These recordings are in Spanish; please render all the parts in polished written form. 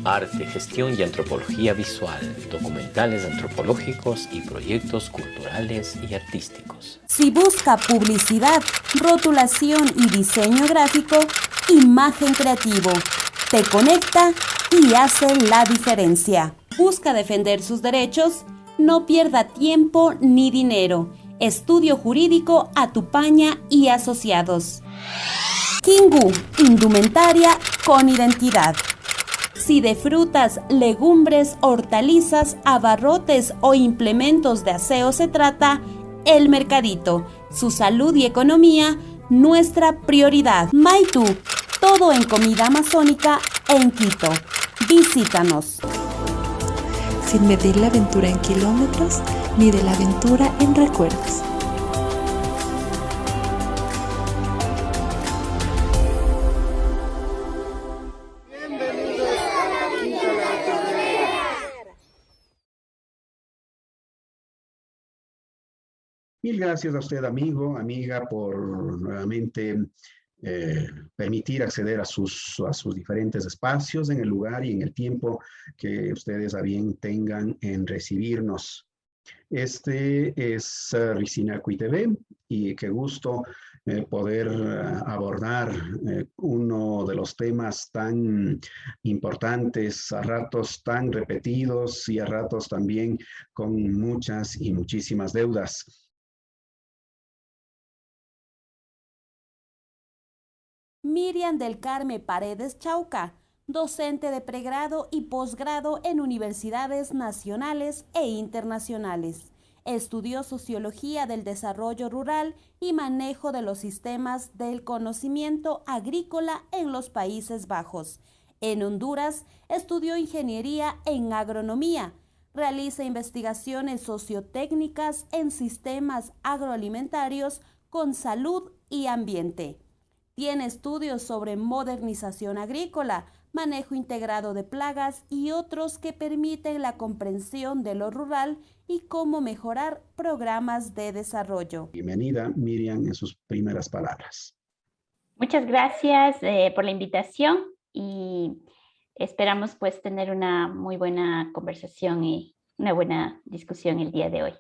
arte, gestión y antropología visual, documentales antropológicos y proyectos culturales y artísticos. Si busca publicidad, rotulación y diseño gráfico, Imagen Creativo te conecta y hace la diferencia. Busca defender sus derechos, no pierda tiempo ni dinero. Estudio Jurídico Atupaña y Asociados. Kingu, indumentaria con identidad. Si de frutas, legumbres, hortalizas, abarrotes o implementos de aseo se trata, El Mercadito, su salud y economía, nuestra prioridad. Maitú, todo en comida amazónica en Quito. Visítanos. Sin medir la aventura en kilómetros, mide la aventura en recuerdos. Mil gracias a usted, amigo, amiga, por nuevamente permitir acceder a sus diferentes espacios en el lugar y en el tiempo que ustedes a bien tengan en recibirnos. Este es Risinacuy TV y qué gusto poder abordar uno de los temas tan importantes, a ratos tan repetidos y a ratos también con muchas y muchísimas deudas. Miriam del Carmen Paredes Chauca, docente de pregrado y posgrado en universidades nacionales e internacionales. Estudió Sociología del Desarrollo Rural y Manejo de los Sistemas del Conocimiento Agrícola en los Países Bajos. En Honduras, estudió Ingeniería en Agronomía. Realiza investigaciones sociotécnicas en sistemas agroalimentarios con salud y ambiente. Tiene estudios sobre modernización agrícola, manejo integrado de plagas y otros que permiten la comprensión de lo rural y cómo mejorar programas de desarrollo. Bienvenida, Miriam, en sus primeras palabras. Muchas gracias por la invitación y esperamos pues tener una muy buena conversación y una buena discusión el día de hoy.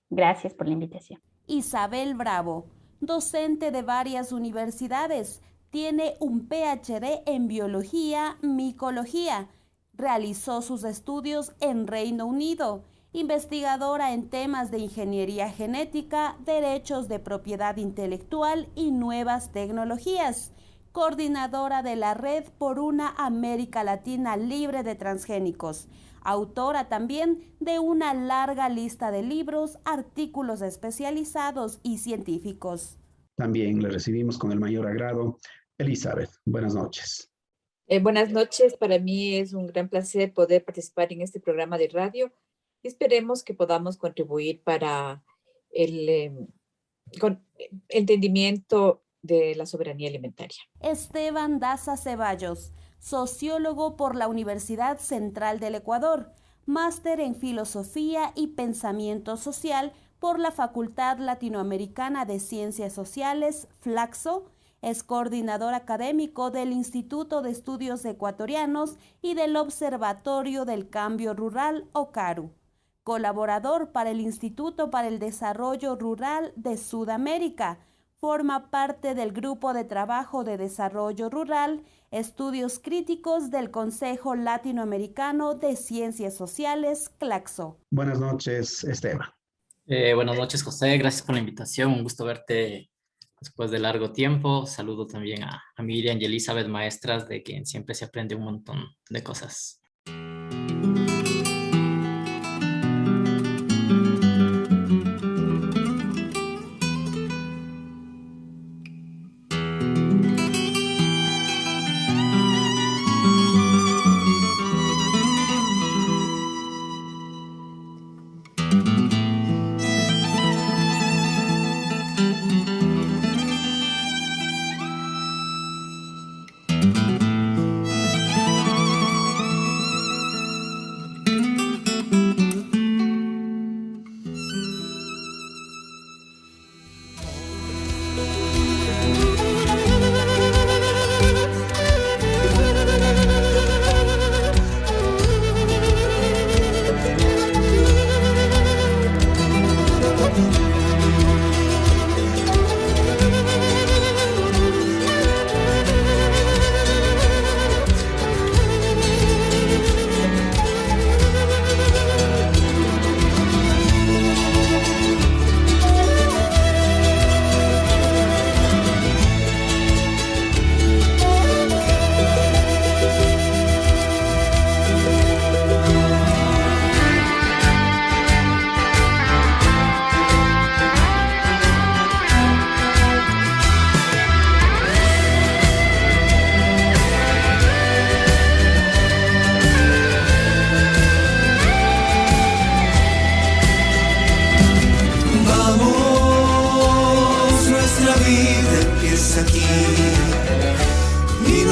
Gracias por la invitación. Isabel Bravo, docente de varias universidades, tiene un PhD en Biología, Micología. Realizó sus estudios en Reino Unido, investigadora en temas de ingeniería genética, derechos de propiedad intelectual y nuevas tecnologías. Coordinadora de la Red por una América Latina libre de transgénicos. Autora también de una larga lista de libros, artículos especializados y científicos. También le recibimos con el mayor agrado. Elizabeth, buenas noches. Buenas noches, para mí es un gran placer poder participar en este programa de radio. Esperemos que podamos contribuir para el entendimiento de la soberanía alimentaria. Esteban Daza Ceballos, sociólogo por la Universidad Central del Ecuador, máster en Filosofía y Pensamiento Social por la Facultad Latinoamericana de Ciencias Sociales, FLACSO, es coordinador académico del Instituto de Estudios Ecuatorianos y del Observatorio del Cambio Rural, OCARU, colaborador para el Instituto para el Desarrollo Rural de Sudamérica. Forma parte del Grupo de Trabajo de Desarrollo Rural, Estudios Críticos del Consejo Latinoamericano de Ciencias Sociales, CLACSO. Buenas noches, Esteban. Buenas noches, José. Gracias por la invitación. Un gusto verte después de largo tiempo. Saludo también a Miriam y Elizabeth, maestras, de quien siempre se aprende un montón de cosas.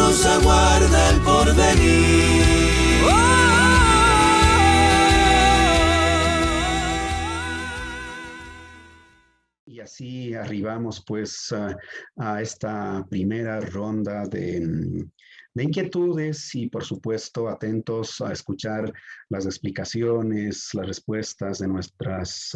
nos aguarda el porvenir. Y así arribamos pues a esta primera ronda de inquietudes y por supuesto atentos a escuchar las explicaciones, las respuestas de nuestras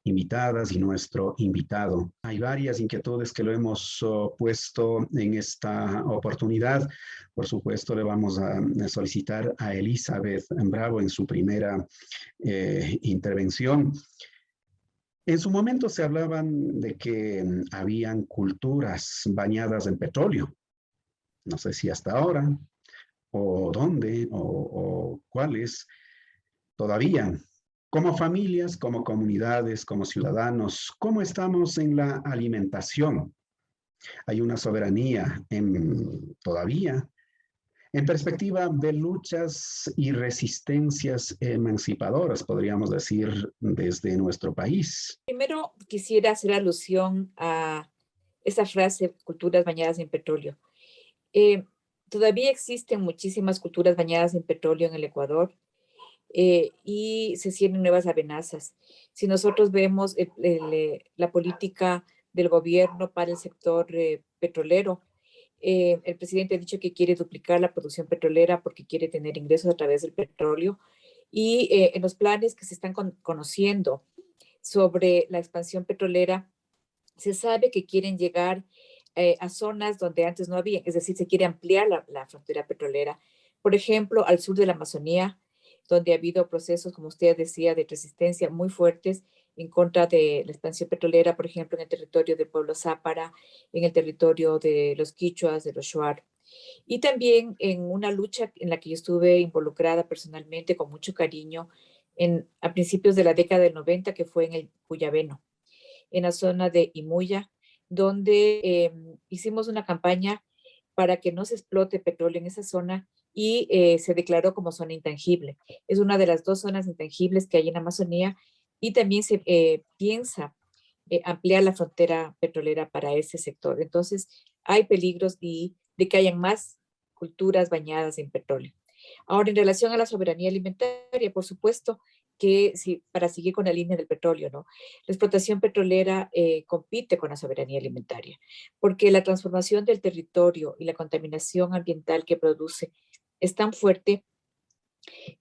invitadas y nuestro invitado. Hay varias inquietudes que lo hemos puesto en esta oportunidad. Por supuesto, le vamos a solicitar a Elizabeth Bravo en su primera intervención. En su momento se hablaban de que habían culturas bañadas en petróleo. No sé si hasta ahora, o dónde, o cuáles, todavía. Como familias, como comunidades, como ciudadanos, ¿cómo estamos en la alimentación? Hay una soberanía todavía en perspectiva de luchas y resistencias emancipadoras, podríamos decir, desde nuestro país. Primero quisiera hacer alusión a esa frase, culturas bañadas en petróleo. Todavía existen muchísimas culturas bañadas en petróleo en el Ecuador y se sienten nuevas amenazas. Si nosotros vemos la política del gobierno para el sector petrolero, el presidente ha dicho que quiere duplicar la producción petrolera porque quiere tener ingresos a través del petróleo. Y en los planes que se están conociendo sobre la expansión petrolera, se sabe que quieren llegar a zonas donde antes no había, es decir, se quiere ampliar la frontera petrolera. Por ejemplo, al sur de la Amazonía, donde ha habido procesos, como usted decía, de resistencia muy fuertes en contra de la expansión petrolera, por ejemplo, en el territorio del pueblo Zápara, en el territorio de los quichuas, de los shuar. Y también en una lucha en la que yo estuve involucrada personalmente con mucho cariño a principios de la década del 90, que fue en el Cuyabeno, en la zona de Imuya, donde hicimos una campaña para que no se explote petróleo en esa zona y se declaró como zona intangible. Es una de las 2 zonas intangibles que hay en Amazonía y también se piensa ampliar la frontera petrolera para ese sector. Entonces, hay peligros de que hayan más culturas bañadas en petróleo. Ahora, en relación a la soberanía alimentaria, por supuesto que para seguir con la línea del petróleo, ¿no? La explotación petrolera compite con la soberanía alimentaria, porque la transformación del territorio y la contaminación ambiental que produce es tan fuerte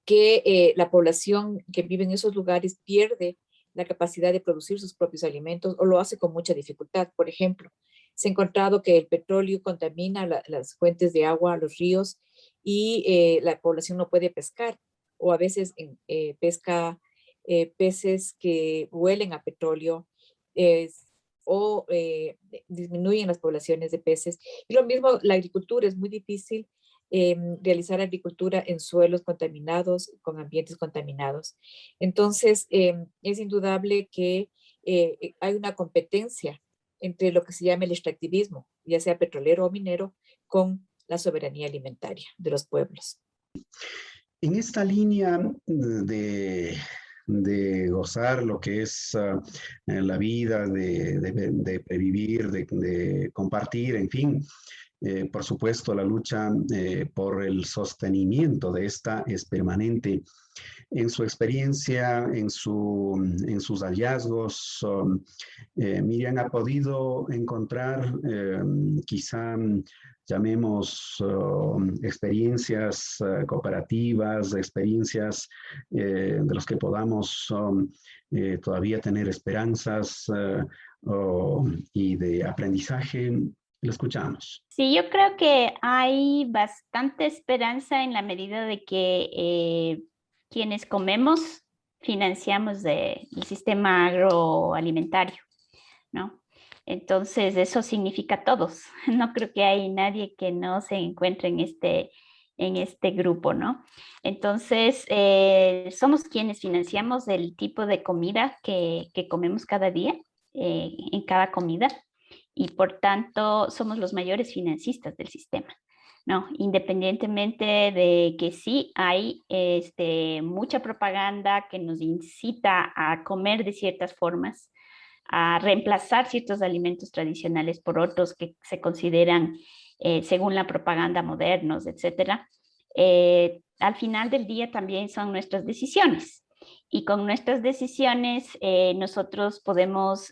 que la población que vive en esos lugares pierde la capacidad de producir sus propios alimentos o lo hace con mucha dificultad. Por ejemplo, se ha encontrado que el petróleo contamina las fuentes de agua, los ríos, y la población no puede pescar, o a veces pesca peces que huelen a petróleo o disminuyen las poblaciones de peces. Y lo mismo, la agricultura es muy difícil realizar agricultura en suelos contaminados, con ambientes contaminados. Entonces, es indudable que hay una competencia entre lo que se llama el extractivismo, ya sea petrolero o minero, con la soberanía alimentaria de los pueblos. En esta línea de gozar lo que es la vida, de vivir, de compartir, en fin, por supuesto, la lucha por el sostenimiento de esta es permanente. En su experiencia, en sus hallazgos, Miriam ha podido encontrar quizá, llamemos, experiencias cooperativas, experiencias de los que podamos todavía tener esperanzas y de aprendizaje. Lo escuchamos. Sí, yo creo que hay bastante esperanza en la medida de que quienes comemos financiamos el sistema agroalimentario, ¿no? Entonces, eso significa todos. No creo que hay nadie que no se encuentre en este grupo, ¿no? Entonces, somos quienes financiamos el tipo de comida que comemos cada día, en cada comida. Y por tanto somos los mayores financistas del sistema, ¿no? Independientemente de que sí hay mucha propaganda que nos incita a comer de ciertas formas, a reemplazar ciertos alimentos tradicionales por otros que se consideran según la propaganda, modernos, etcétera. Al final del día también son nuestras decisiones. Y con nuestras decisiones nosotros podemos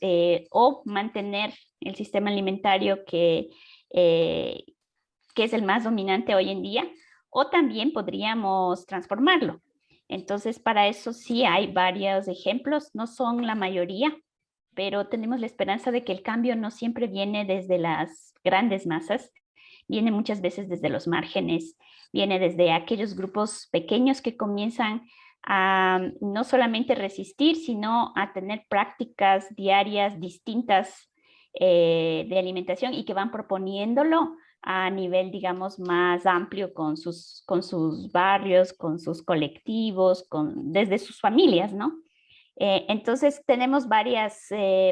o mantener el sistema alimentario que es el más dominante hoy en día, o también podríamos transformarlo. Entonces, para eso sí hay varios ejemplos, no son la mayoría, pero tenemos la esperanza de que el cambio no siempre viene desde las grandes masas, viene muchas veces desde los márgenes, viene desde aquellos grupos pequeños que comienzan a no solamente resistir, sino a tener prácticas diarias distintas de alimentación y que van proponiéndolo a nivel, digamos, más amplio con sus barrios, con sus colectivos, desde sus familias, ¿no? Entonces tenemos varias,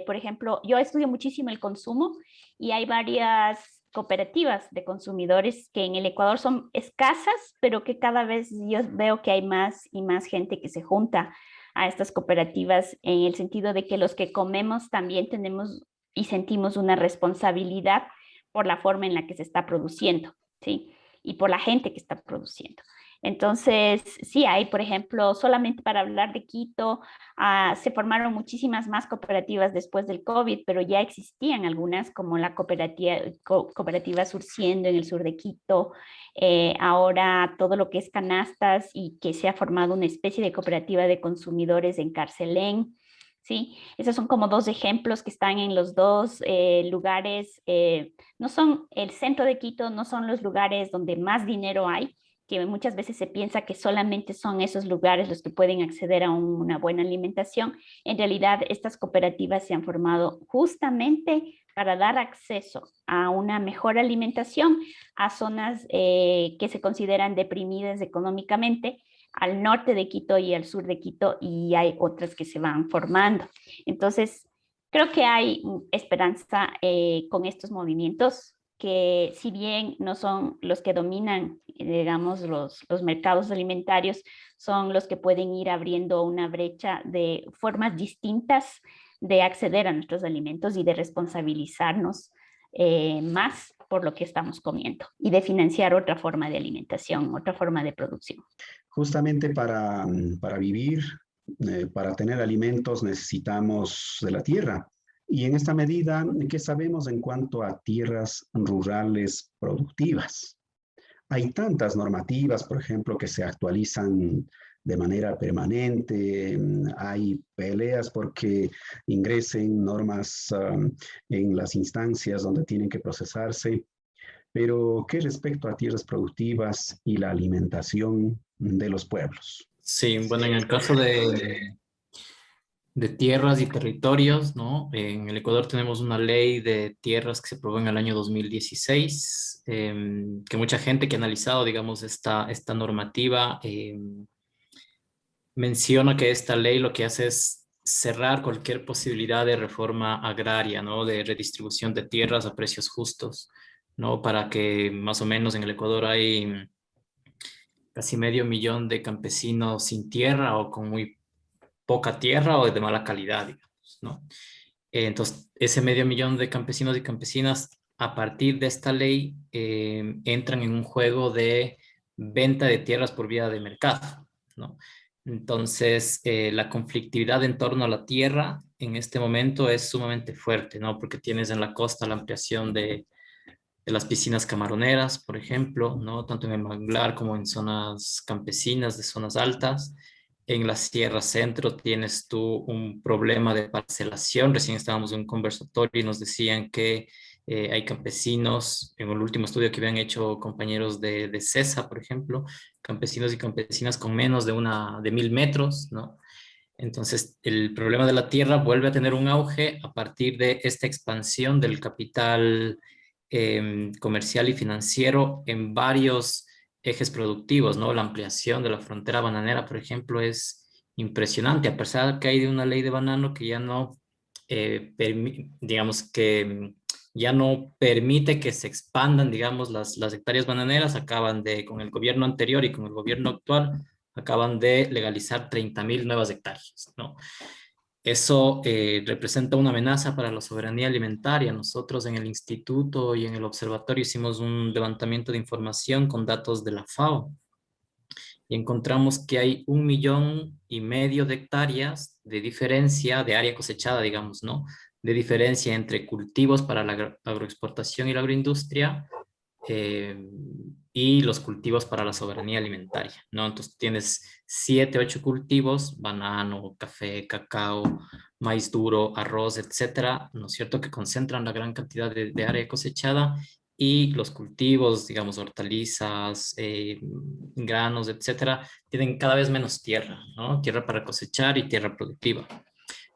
por ejemplo, yo estudio muchísimo el consumo y hay varias cooperativas de consumidores que en el Ecuador son escasas, pero que cada vez yo veo que hay más y más gente que se junta a estas cooperativas en el sentido de que los que comemos también tenemos y sentimos una responsabilidad por la forma en la que se está produciendo, ¿sí? Y por la gente que está produciendo. Entonces, sí hay, por ejemplo, solamente para hablar de Quito, se formaron muchísimas más cooperativas después del COVID, pero ya existían algunas, como la cooperativa Surciendo en el sur de Quito, ahora todo lo que es canastas y que se ha formado una especie de cooperativa de consumidores en Carcelén, ¿sí? Esos son como dos ejemplos que están en los dos lugares, no son el centro de Quito, no son los lugares donde más dinero hay, que muchas veces se piensa que solamente son esos lugares los que pueden acceder a una buena alimentación. En realidad, estas cooperativas se han formado justamente para dar acceso a una mejor alimentación a zonas que se consideran deprimidas económicamente, al norte de Quito y al sur de Quito, y hay otras que se van formando. Entonces, creo que hay esperanza con estos movimientos, que si bien no son los que dominan, digamos, los mercados alimentarios, son los que pueden ir abriendo una brecha de formas distintas de acceder a nuestros alimentos y de responsabilizarnos más por lo que estamos comiendo y de financiar otra forma de alimentación, otra forma de producción. Justamente para vivir, para tener alimentos necesitamos de la tierra. Y en esta medida, ¿qué sabemos en cuanto a tierras rurales productivas? Hay tantas normativas, por ejemplo, que se actualizan de manera permanente. Hay peleas porque ingresen normas en las instancias donde tienen que procesarse. Pero, ¿qué respecto a tierras productivas y la alimentación de los pueblos? Sí, bueno, en el caso de tierras y territorios, ¿no? En el Ecuador tenemos una ley de tierras que se aprobó en el año 2016, que mucha gente que ha analizado, digamos, esta normativa menciona que esta ley lo que hace es cerrar cualquier posibilidad de reforma agraria, ¿no? De redistribución de tierras a precios justos, ¿no? Para que más o menos en el Ecuador hay casi 500,000 de campesinos sin tierra o con muy poca tierra o de mala calidad, digamos, ¿no? Entonces, ese 500,000 de campesinos y campesinas, a partir de esta ley, entran en un juego de venta de tierras por vía de mercado, ¿no? Entonces, la conflictividad en torno a la tierra en este momento es sumamente fuerte, ¿no? Porque tienes en la costa la ampliación de las piscinas camaroneras, por ejemplo, ¿no? Tanto en el manglar como en zonas campesinas, de zonas altas. En la Sierra Centro tienes tú un problema de parcelación. Recién estábamos en un conversatorio y nos decían que hay campesinos, en el último estudio que habían hecho compañeros de CESA, por ejemplo, campesinos y campesinas con menos de 1.000 metros, ¿no? Entonces, el problema de la tierra vuelve a tener un auge a partir de esta expansión del capital comercial y financiero en varios ejes productivos, ¿no? La ampliación de la frontera bananera, por ejemplo, es impresionante, a pesar de que hay una ley de banano que ya no, digamos que ya no permite que se expandan, digamos, las hectáreas bananeras. Con el gobierno anterior y con el gobierno actual, acaban de legalizar 30,000 nuevas hectáreas, ¿no? Eso representa una amenaza para la soberanía alimentaria. Nosotros en el instituto y en el observatorio hicimos un levantamiento de información con datos de la FAO y encontramos que hay 1,5 millones de hectáreas de diferencia, de área cosechada, digamos, ¿no? De diferencia entre cultivos para la agroexportación y la agroindustria y los cultivos para la soberanía alimentaria, ¿no? Entonces tienes 7, 8 cultivos, banano, café, cacao, maíz duro, arroz, etcétera, ¿no es cierto? Que concentran la gran cantidad de área cosechada, y los cultivos, digamos, hortalizas, granos, etcétera, tienen cada vez menos tierra, ¿no? Tierra para cosechar y tierra productiva.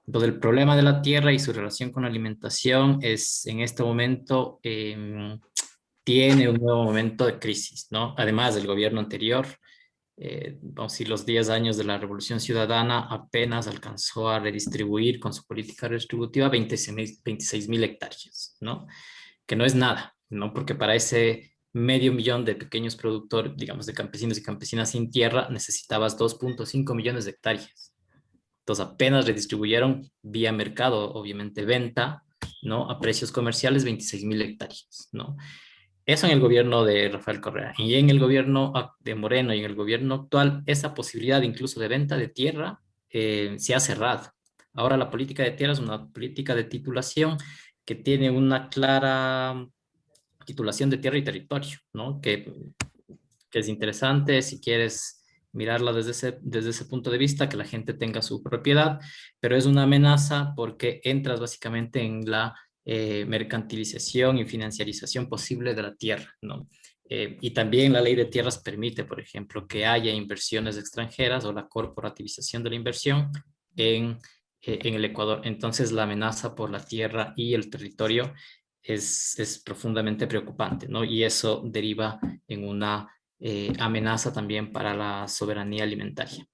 Entonces, el problema de la tierra y su relación con la alimentación es, en este momento, tiene un nuevo momento de crisis, ¿no? Además del gobierno anterior, vamos a decir, los 10 años de la Revolución Ciudadana apenas alcanzó a redistribuir con su política redistributiva 26,000 hectáreas, ¿no? Que no es nada, ¿no? Porque para ese 500,000 de pequeños productores, digamos, de campesinos y campesinas sin tierra, necesitabas 2,5 millones de hectáreas. Entonces apenas redistribuyeron vía mercado, obviamente venta, ¿no? A precios comerciales 26,000 hectáreas, ¿no? Eso en el gobierno de Rafael Correa. Y en el gobierno de Moreno y en el gobierno actual, esa posibilidad incluso de venta de tierra se ha cerrado. Ahora la política de tierra es una política de titulación que tiene una clara titulación de tierra y territorio, ¿no? Que es interesante si quieres mirarla desde ese punto de vista, que la gente tenga su propiedad, pero es una amenaza porque entras básicamente en la mercantilización y financiarización posible de la tierra, ¿no? Y también la ley de tierras permite, por ejemplo, que haya inversiones extranjeras o la corporativización de la inversión en el Ecuador. Entonces, la amenaza por la tierra y el territorio es profundamente preocupante, ¿no? Y eso deriva en una amenaza también para la soberanía alimentaria.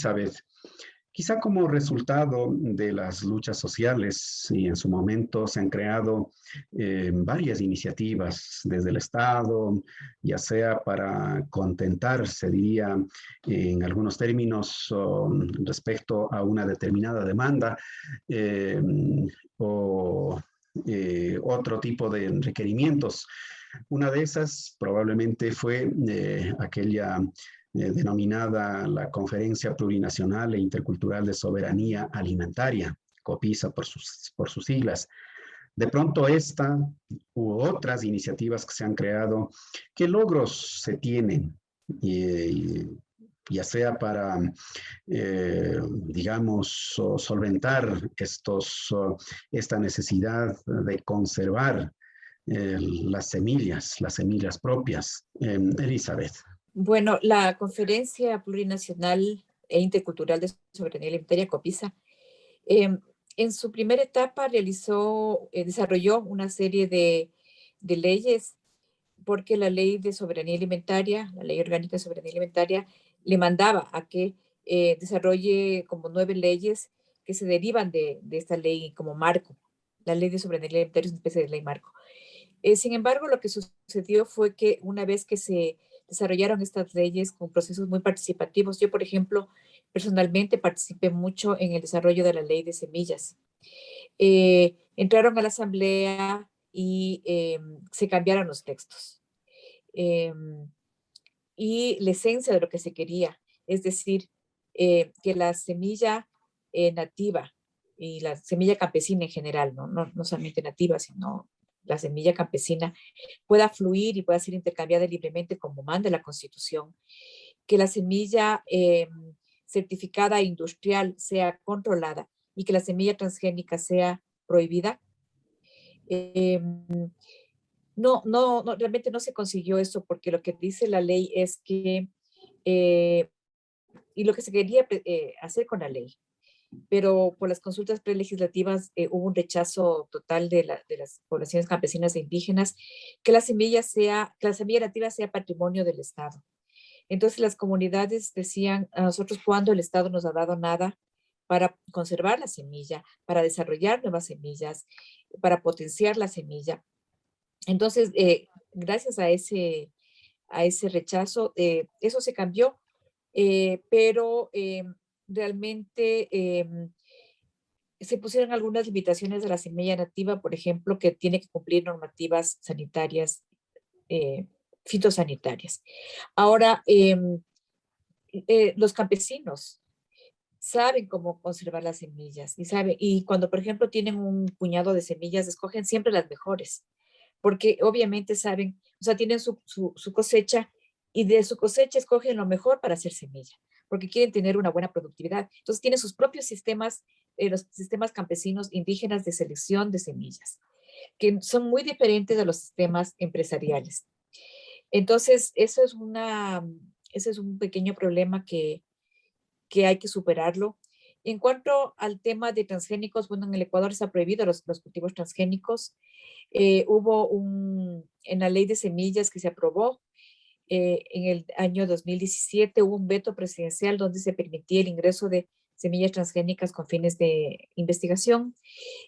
Elizabeth, quizá como resultado de las luchas sociales y en su momento se han creado varias iniciativas desde el Estado, ya sea para contentar, se diría en algunos términos, respecto a una determinada demanda o otro tipo de requerimientos. Una de esas probablemente fue aquella denominada la Conferencia Plurinacional e Intercultural de Soberanía Alimentaria, COPISA por sus siglas. De pronto esta u otras iniciativas que se han creado, ¿qué logros se tienen? Ya sea para, digamos, solventar esta necesidad de conservar las semillas propias. Elizabeth. Bueno, la Conferencia Plurinacional e Intercultural de Soberanía Alimentaria, COPISA, en su primera etapa desarrolló una serie de leyes, porque la ley de soberanía alimentaria, la ley orgánica de soberanía alimentaria, le mandaba a que desarrolle como 9 leyes que se derivan de esta ley como marco. La ley de soberanía alimentaria es una especie de ley marco. Sin embargo, lo que sucedió fue que una vez que se desarrollaron estas leyes con procesos muy participativos, yo, por ejemplo, personalmente participé mucho en el desarrollo de la ley de semillas. Entraron a la asamblea y se cambiaron los textos. Y la esencia de lo que se quería, es decir, que la semilla nativa y la semilla campesina en general, no solamente nativa, sino la semilla campesina, pueda fluir y pueda ser intercambiada libremente como manda la Constitución, que la semilla certificada industrial sea controlada y que la semilla transgénica sea prohibida. No, realmente no se consiguió eso, porque lo que dice la ley es que, y lo que se quería hacer con la ley, pero por las consultas prelegislativas hubo un rechazo total de las poblaciones campesinas e indígenas, que la semilla nativa sea patrimonio del Estado. Entonces las comunidades decían, a nosotros, ¿cuándo el Estado nos ha dado nada para conservar la semilla, para desarrollar nuevas semillas, para potenciar la semilla? Entonces, gracias a ese rechazo, eso se cambió, pero realmente se pusieron algunas limitaciones de la semilla nativa, por ejemplo, que tiene que cumplir normativas sanitarias, fitosanitarias. Ahora, los campesinos saben cómo conservar las semillas y cuando, por ejemplo, tienen un puñado de semillas, escogen siempre las mejores, porque obviamente saben, o sea, tienen su cosecha y de su cosecha escogen lo mejor para hacer semilla, porque quieren tener una buena productividad. Entonces tienen sus propios sistemas, los sistemas campesinos indígenas de selección de semillas, que son muy diferentes de los sistemas empresariales. Entonces, eso es un pequeño problema que hay que superarlo. En cuanto al tema de transgénicos, bueno, en el Ecuador está prohibido los cultivos transgénicos. Hubo en la ley de semillas que se aprobó en el año 2017, hubo un veto presidencial donde se permitía el ingreso de semillas transgénicas con fines de investigación.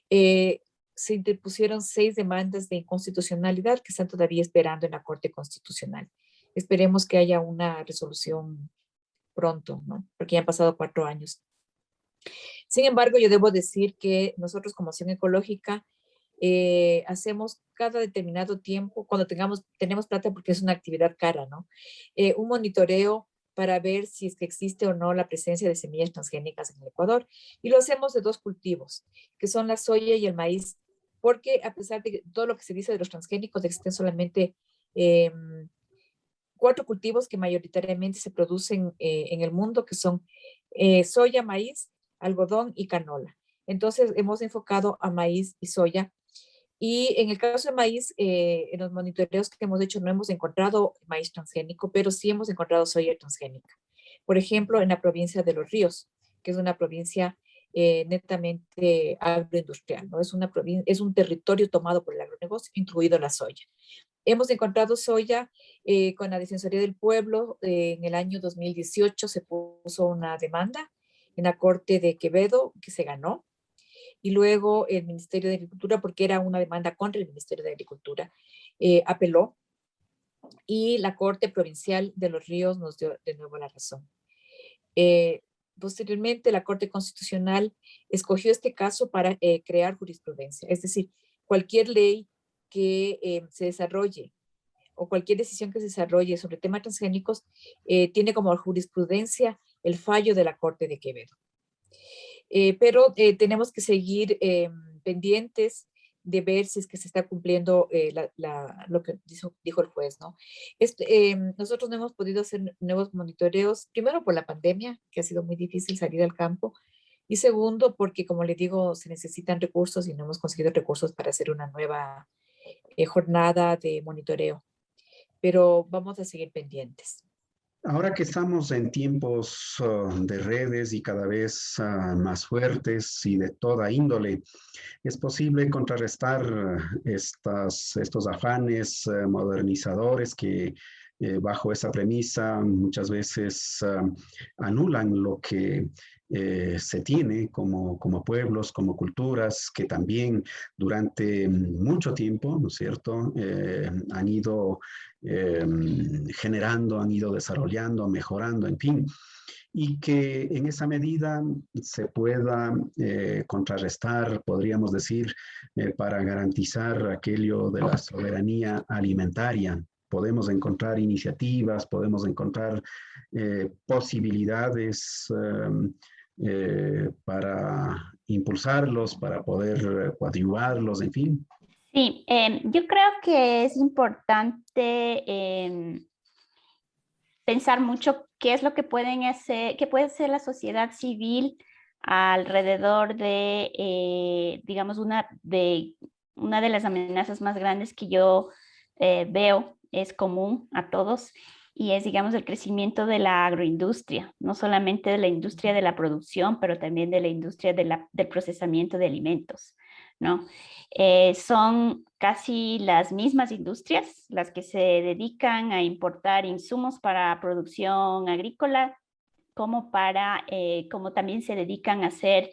Se interpusieron 6 demandas de inconstitucionalidad que están todavía esperando en la Corte Constitucional. Esperemos que haya una resolución pronto, ¿no? Porque ya han pasado 4 años. Sin embargo, yo debo decir que nosotros como Acción Ecológica hacemos cada determinado tiempo, cuando tenemos plata, porque es una actividad cara, ¿no? Un monitoreo para ver si es que existe o no la presencia de semillas transgénicas en el Ecuador. Y lo hacemos de 2 cultivos, que son la soya y el maíz, porque a pesar de todo lo que se dice de los transgénicos, existen solamente 4 cultivos que mayoritariamente se producen en el mundo, que son soya, maíz, algodón y canola. Entonces, hemos enfocado a maíz y soya. Y en el caso de maíz, en los monitoreos que hemos hecho no hemos encontrado maíz transgénico, pero sí hemos encontrado soya transgénica. Por ejemplo, en la provincia de Los Ríos, que es una provincia netamente agroindustrial, ¿no? Es un territorio tomado por el agronegocio, incluido la soya. Hemos encontrado soya con la Defensoría del Pueblo. En el año 2018 se puso una demanda en la Corte de Quevedo que se ganó. Y luego el Ministerio de Agricultura, porque era una demanda contra el Ministerio de Agricultura, apeló. Y la Corte Provincial de Los Ríos nos dio de nuevo la razón. Posteriormente, la Corte Constitucional escogió este caso para crear jurisprudencia. Es decir, cualquier ley que se desarrolle o cualquier decisión que se desarrolle sobre temas transgénicos tiene como jurisprudencia el fallo de la Corte de Quevedo. Pero tenemos que seguir pendientes de ver si es que se está cumpliendo lo que dijo el juez, ¿no? Nosotros no hemos podido hacer nuevos monitoreos, primero por la pandemia, que ha sido muy difícil salir al campo, y segundo porque, como le digo, se necesitan recursos y no hemos conseguido recursos para hacer una nueva jornada de monitoreo. Pero vamos a seguir pendientes. Ahora que estamos en tiempos de redes y cada vez más fuertes y de toda índole, es posible contrarrestar estos afanes modernizadores que bajo esa premisa muchas veces anulan lo que se tiene como pueblos, como culturas, que también durante mucho tiempo, ¿no es cierto?, han ido generando, han ido desarrollando, mejorando, en fin, y que en esa medida se pueda contrarrestar, podríamos decir, para garantizar aquello de la soberanía alimentaria. Podemos encontrar iniciativas, podemos encontrar posibilidades para impulsarlos, para poder coadyuvarlos, en fin. Sí, yo creo que es importante pensar mucho qué es lo que pueden hacer, qué puede hacer la sociedad civil alrededor de, digamos, una de las amenazas más grandes que yo veo, es común a todos, y es, digamos, el crecimiento de la agroindustria, no solamente de la industria de la producción, pero también de la industria del procesamiento de alimentos, ¿no? Son casi las mismas industrias las que se dedican a importar insumos para producción agrícola, como también se dedican a hacer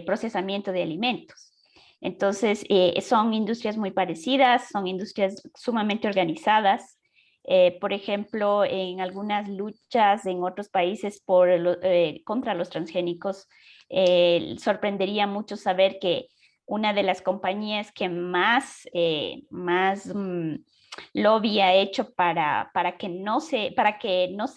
procesamiento de alimentos. Entonces, son industrias muy parecidas, son industrias sumamente organizadas. Por ejemplo, en algunas luchas en otros países contra los transgénicos, sorprendería mucho saber que una de las compañías que más lobby ha hecho para que no se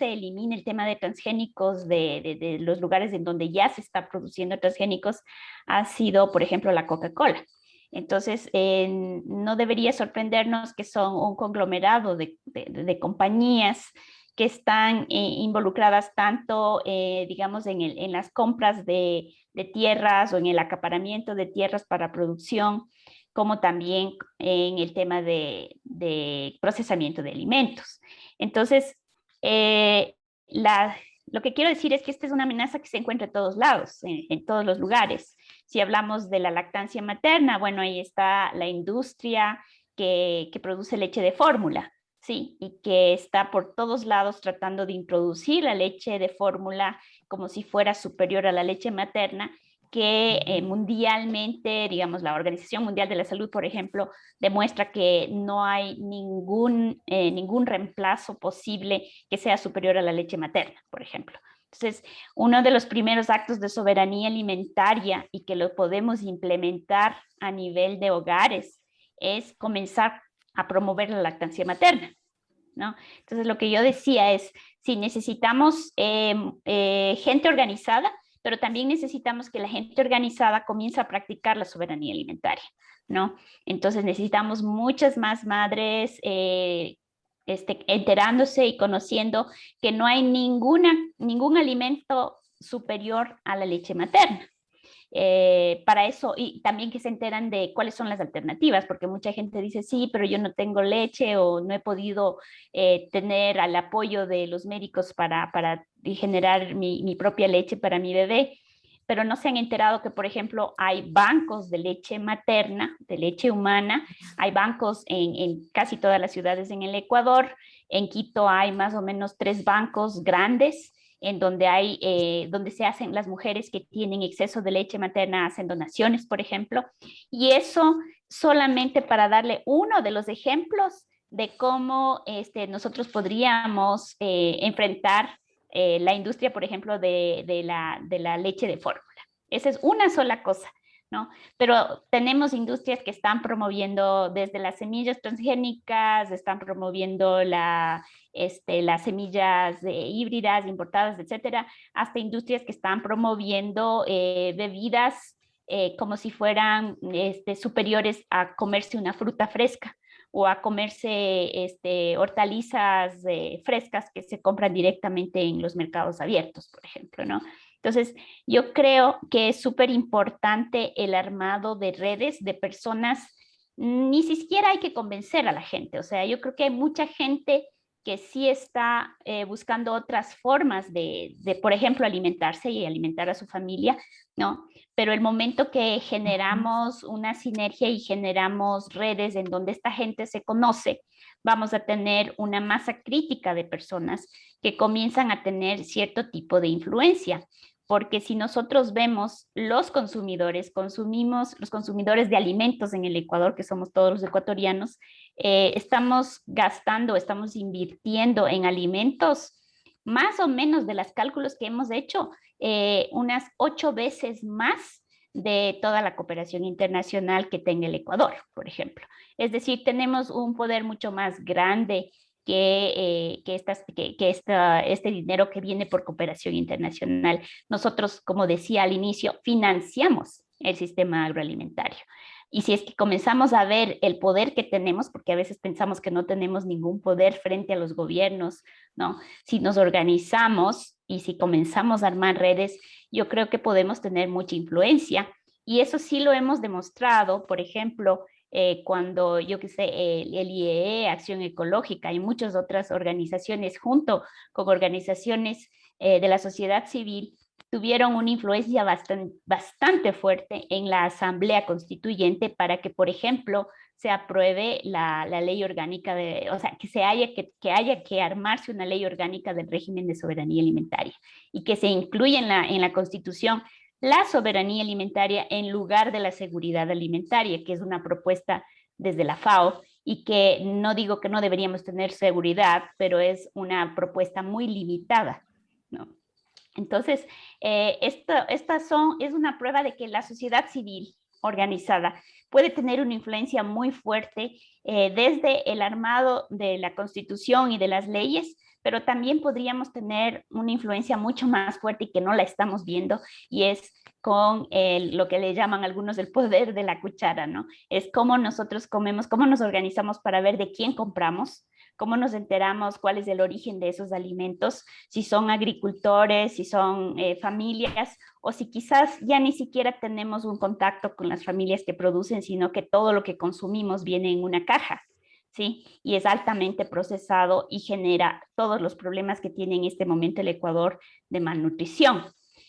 elimine el tema de transgénicos de los lugares en donde ya se está produciendo transgénicos ha sido, por ejemplo, la Coca-Cola. Entonces, no debería sorprendernos que son un conglomerado de compañías que están involucradas tanto, digamos, en las compras de tierras o en el acaparamiento de tierras para producción, como también en el tema de procesamiento de alimentos. Entonces, lo que quiero decir es que esta es una amenaza que se encuentra en todos lados, en todos los lugares. Si hablamos de la lactancia materna, bueno, ahí está la industria que produce leche de fórmula, sí, y que está por todos lados tratando de introducir la leche de fórmula como si fuera superior a la leche materna, que mundialmente, digamos, la Organización Mundial de la Salud, por ejemplo, demuestra que no hay ningún reemplazo posible que sea superior a la leche materna, por ejemplo. Entonces, uno de los primeros actos de soberanía alimentaria y que lo podemos implementar a nivel de hogares es comenzar a promover la lactancia materna, ¿no? Entonces, lo que yo decía es, si necesitamos gente organizada, pero también necesitamos que la gente organizada comience a practicar la soberanía alimentaria, ¿no? Entonces necesitamos muchas más madres enterándose y conociendo que no hay ningún alimento superior a la leche materna. Para eso, y también que se enteran de cuáles son las alternativas, porque mucha gente dice, sí, pero yo no tengo leche o no he podido tener al apoyo de los médicos para generar mi propia leche para mi bebé, pero no se han enterado que, por ejemplo, hay bancos de leche materna, de leche humana, hay bancos en casi todas las ciudades en el Ecuador. En Quito hay más o menos 3 bancos grandes en donde se hacen, las mujeres que tienen exceso de leche materna hacen donaciones, por ejemplo, y eso solamente para darle uno de los ejemplos de cómo nosotros podríamos enfrentar la industria, por ejemplo, de la leche de fórmula. Esa es una sola cosa, ¿no? Pero tenemos industrias que están promoviendo desde las semillas transgénicas, están promoviendo las semillas híbridas importadas, etcétera, hasta industrias que están promoviendo bebidas como si fueran superiores a comerse una fruta fresca o a comerse hortalizas frescas que se compran directamente en los mercados abiertos, por ejemplo, ¿no? Entonces, yo creo que es súper importante el armado de redes de personas ni siquiera hay que convencer a la gente. O sea, yo creo que hay mucha gente que sí está buscando otras formas de, por ejemplo, alimentarse y alimentar a su familia, ¿no? Pero el momento que generamos una sinergia y generamos redes en donde esta gente se conoce, vamos a tener una masa crítica de personas que comienzan a tener cierto tipo de influencia. Porque si nosotros vemos los consumidores, los consumidores de alimentos en el Ecuador, que somos todos los ecuatorianos, estamos gastando, estamos invirtiendo en alimentos más o menos de los cálculos que hemos hecho, unas 8 veces más de toda la cooperación internacional que tenga el Ecuador, por ejemplo. Es decir, tenemos un poder mucho más grande que este dinero que viene por cooperación internacional. Nosotros, como decía al inicio, financiamos el sistema agroalimentario. Y si es que comenzamos a ver el poder que tenemos, porque a veces pensamos que no tenemos ningún poder frente a los gobiernos, ¿no? Si nos organizamos y si comenzamos a armar redes, yo creo que podemos tener mucha influencia. Y eso sí lo hemos demostrado, por ejemplo, cuando, yo que sé, el IEE, Acción Ecológica y muchas otras organizaciones, junto con organizaciones de la sociedad civil, tuvieron una influencia bastante fuerte en la Asamblea Constituyente para que, por ejemplo, se apruebe la ley orgánica o sea, que haya que armarse una ley orgánica del régimen de soberanía alimentaria y que se incluya en la Constitución la soberanía alimentaria en lugar de la seguridad alimentaria, que es una propuesta desde la FAO y que no digo que no deberíamos tener seguridad, pero es una propuesta muy limitada, ¿no? Entonces, es una prueba de que la sociedad civil organizada puede tener una influencia muy fuerte desde el armado de la Constitución y de las leyes, pero también podríamos tener una influencia mucho más fuerte y que no la estamos viendo, y es con lo que le llaman algunos el poder de la cuchara, ¿no? Es cómo nosotros comemos, cómo nos organizamos para ver de quién compramos, cómo nos enteramos cuál es el origen de esos alimentos, si son agricultores, si son familias, o si quizás ya ni siquiera tenemos un contacto con las familias que producen, sino que todo lo que consumimos viene en una caja, ¿sí? Y es altamente procesado y genera todos los problemas que tiene en este momento el Ecuador de malnutrición.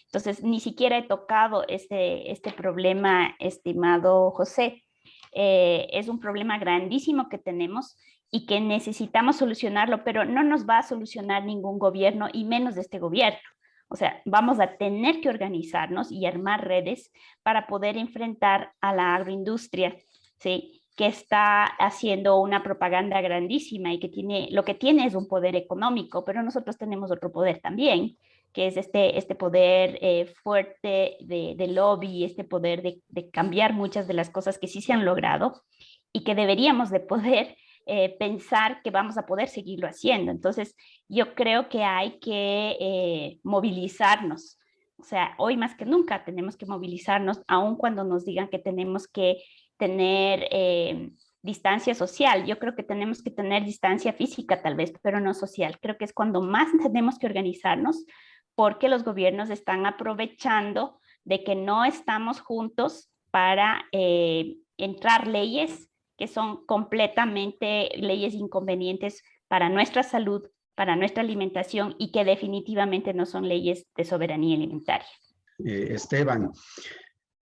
Entonces, ni siquiera he tocado este problema, estimado José. Es un problema grandísimo que tenemos y que necesitamos solucionarlo, pero no nos va a solucionar ningún gobierno y menos este gobierno. O sea, vamos a tener que organizarnos y armar redes para poder enfrentar a la agroindustria, ¿sí?, que está haciendo una propaganda grandísima y que lo que tiene es un poder económico, pero nosotros tenemos otro poder también, que es este poder fuerte de lobby, este poder de cambiar muchas de las cosas que sí se han logrado y que deberíamos de poder pensar que vamos a poder seguirlo haciendo. Entonces, yo creo que hay que movilizarnos. O sea, hoy más que nunca tenemos que movilizarnos, aun cuando nos digan que tenemos que tener distancia social. Yo creo que tenemos que tener distancia física tal vez, pero no social. Creo que es cuando más tenemos que organizarnos, porque los gobiernos están aprovechando de que no estamos juntos para entrar leyes que son completamente leyes inconvenientes para nuestra salud, para nuestra alimentación y que definitivamente no son leyes de soberanía alimentaria. Esteban,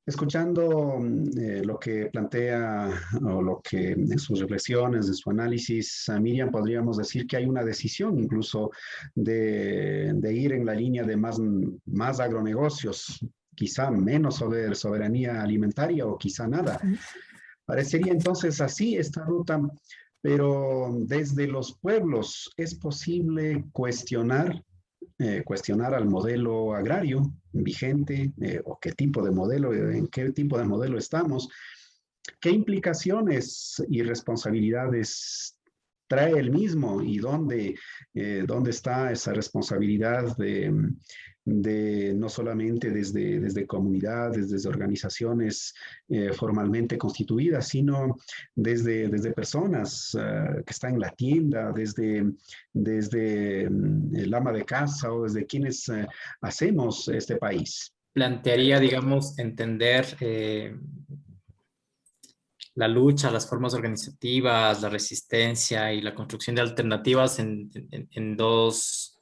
escuchando lo que plantea o lo que en sus reflexiones, en su análisis, a Miriam, podríamos decir que hay una decisión incluso de ir en la línea de más agronegocios, quizá menos soberanía alimentaria o quizá nada. Parecería entonces así esta ruta, pero desde los pueblos es posible cuestionar al modelo agrario vigente o qué tipo de modelo, en qué tipo de modelo estamos, qué implicaciones y responsabilidades trae el mismo y dónde está esa responsabilidad de no solamente desde comunidades, desde organizaciones formalmente constituidas, sino desde personas que están en la tienda, desde el ama de casa o desde quienes hacemos este país. Plantearía, digamos, entender la lucha, las formas organizativas, la resistencia y la construcción de alternativas en dos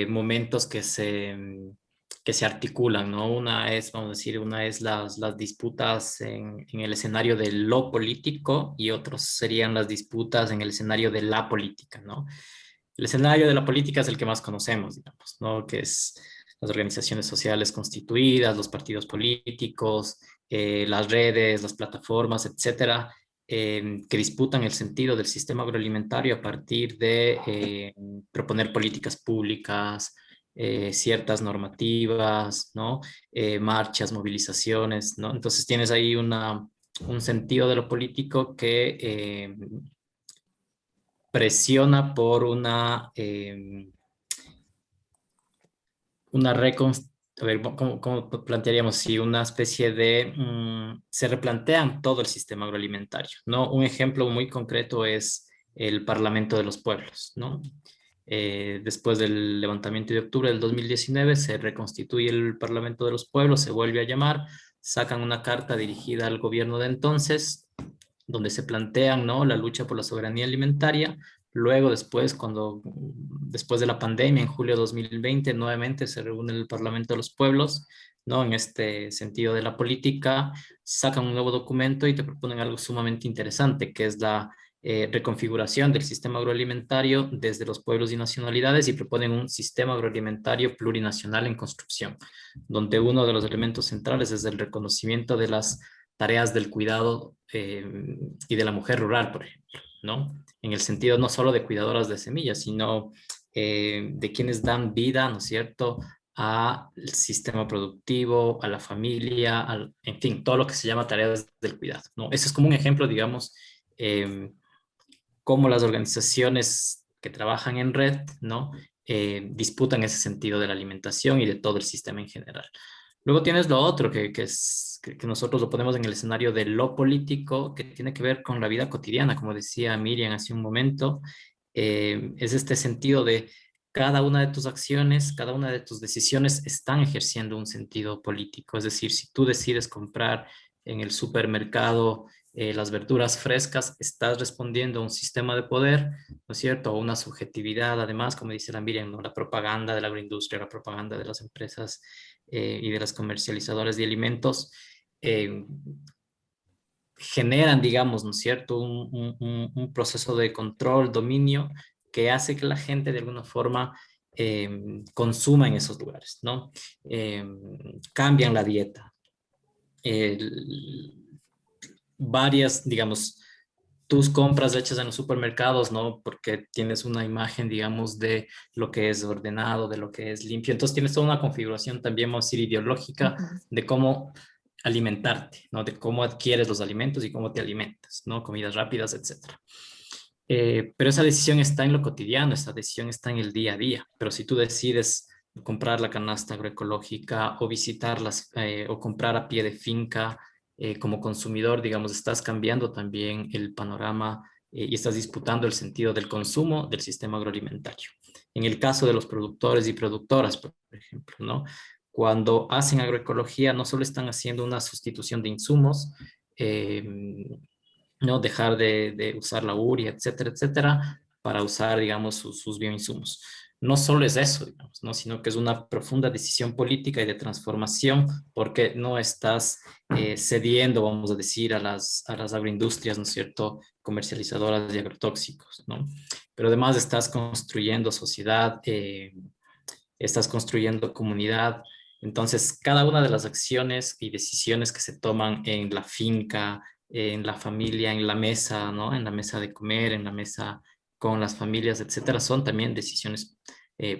momentos que se articulan, ¿no? Una es, vamos a decir, una es las disputas en el escenario de lo político y otros serían las disputas en el escenario de la política, ¿no? El escenario de la política es el que más conocemos, digamos, ¿no? Que es las organizaciones sociales constituidas, los partidos políticos, las redes, las plataformas, etcétera, que disputan el sentido del sistema agroalimentario a partir de proponer políticas públicas, ciertas normativas, ¿no? Marchas, movilizaciones, ¿no? Entonces tienes ahí un sentido de lo político que presiona por una a ver, ¿cómo plantearíamos? Si una especie de, se replantean todo el sistema agroalimentario, ¿no? Un ejemplo muy concreto es el Parlamento de los Pueblos, ¿no? Después del levantamiento de octubre del 2019 se reconstituye el Parlamento de los Pueblos, se vuelve a llamar, sacan una carta dirigida al gobierno de entonces, donde se plantean, ¿no?, la lucha por la soberanía alimentaria. Luego, después de la pandemia, en julio de 2020, nuevamente se reúne el Parlamento de los Pueblos, ¿no? En este sentido de la política, sacan un nuevo documento y te proponen algo sumamente interesante, que es la reconfiguración del sistema agroalimentario desde los pueblos y nacionalidades, y proponen un sistema agroalimentario plurinacional en construcción, donde uno de los elementos centrales es el reconocimiento de las tareas del cuidado y de la mujer rural, por ejemplo, ¿no? En el sentido no solo de cuidadoras de semillas, sino de quienes dan vida, ¿no es cierto?, al sistema productivo, a la familia, en fin, todo lo que se llama tareas del cuidado, ¿no? Ese es como un ejemplo, digamos, cómo las organizaciones que trabajan en red, ¿no?, disputan ese sentido de la alimentación y de todo el sistema en general. Luego tienes lo otro, que nosotros lo ponemos en el escenario de lo político, que tiene que ver con la vida cotidiana, como decía Miriam hace un momento. Es este sentido de cada una de tus acciones, cada una de tus decisiones están ejerciendo un sentido político. Es decir, si tú decides comprar en el supermercado las verduras frescas, estás respondiendo a un sistema de poder, ¿no es cierto? A una subjetividad, además, como dice la Miriam, ¿no?, la propaganda de la agroindustria, la propaganda de las empresas y de las comercializadoras de alimentos, generan, digamos, ¿no es cierto?, un proceso de control, dominio, que hace que la gente de alguna forma consuma en esos lugares, ¿no? Cambian la dieta. Varias, digamos, tus compras hechas en los supermercados, ¿no? Porque tienes una imagen, digamos, de lo que es ordenado, de lo que es limpio. Entonces tienes toda una configuración también, vamos a decir, ideológica de cómo alimentarte, ¿no? De cómo adquieres los alimentos y cómo te alimentas, ¿no? Comidas rápidas, etcétera. Pero esa decisión está en lo cotidiano, esa decisión está en el día a día. Pero si tú decides comprar la canasta agroecológica o visitarlas o comprar a pie de finca, como consumidor, digamos, estás cambiando también el panorama y estás disputando el sentido del consumo del sistema agroalimentario. En el caso de los productores y productoras, por ejemplo, ¿no? Cuando hacen agroecología, no solo están haciendo una sustitución de insumos, ¿no?, dejar de usar la urea, etcétera, etcétera, para usar, digamos, sus bioinsumos. No solo es eso, digamos, ¿no?, sino que es una profunda decisión política y de transformación, porque no estás cediendo, vamos a decir, a las agroindustrias, ¿no es cierto?, comercializadoras de agrotóxicos, ¿no? Pero además estás construyendo sociedad, estás construyendo comunidad. Entonces, cada una de las acciones y decisiones que se toman en la finca, en la familia, en la mesa, ¿no?, en la mesa de comer, en la mesa con las familias, etcétera, son también decisiones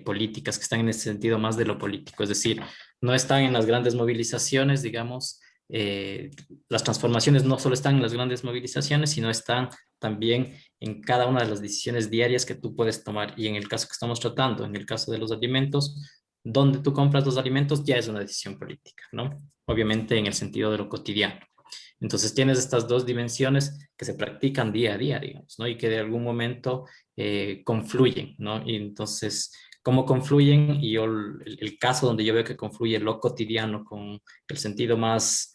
políticas que están en ese sentido más de lo político. Es decir, no están en las grandes movilizaciones, digamos, las transformaciones no solo están en las grandes movilizaciones, sino están también en cada una de las decisiones diarias que tú puedes tomar. Y en el caso que estamos tratando, en el caso de los alimentos, donde tú compras los alimentos ya es una decisión política, ¿no? Obviamente en el sentido de lo cotidiano. Entonces tienes estas dos dimensiones que se practican día a día, digamos, ¿no? Y que de algún momento confluyen, ¿no? Y entonces, ¿cómo confluyen? Y yo, el caso donde yo veo que confluye lo cotidiano con el sentido más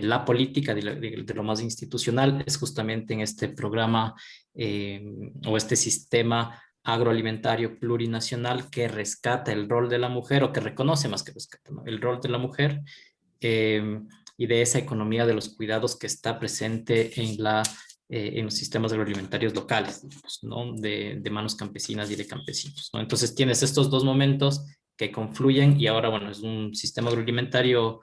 la política, de lo más institucional, es justamente en este programa o este sistema agroalimentario plurinacional que rescata el rol de la mujer, o que reconoce más que rescata, ¿no?, el rol de la mujer, y de esa economía de los cuidados que está presente en los sistemas agroalimentarios locales, digamos, ¿no?, de manos campesinas y de campesinos, ¿no? Entonces tienes estos dos momentos que confluyen, y ahora, bueno, es un sistema agroalimentario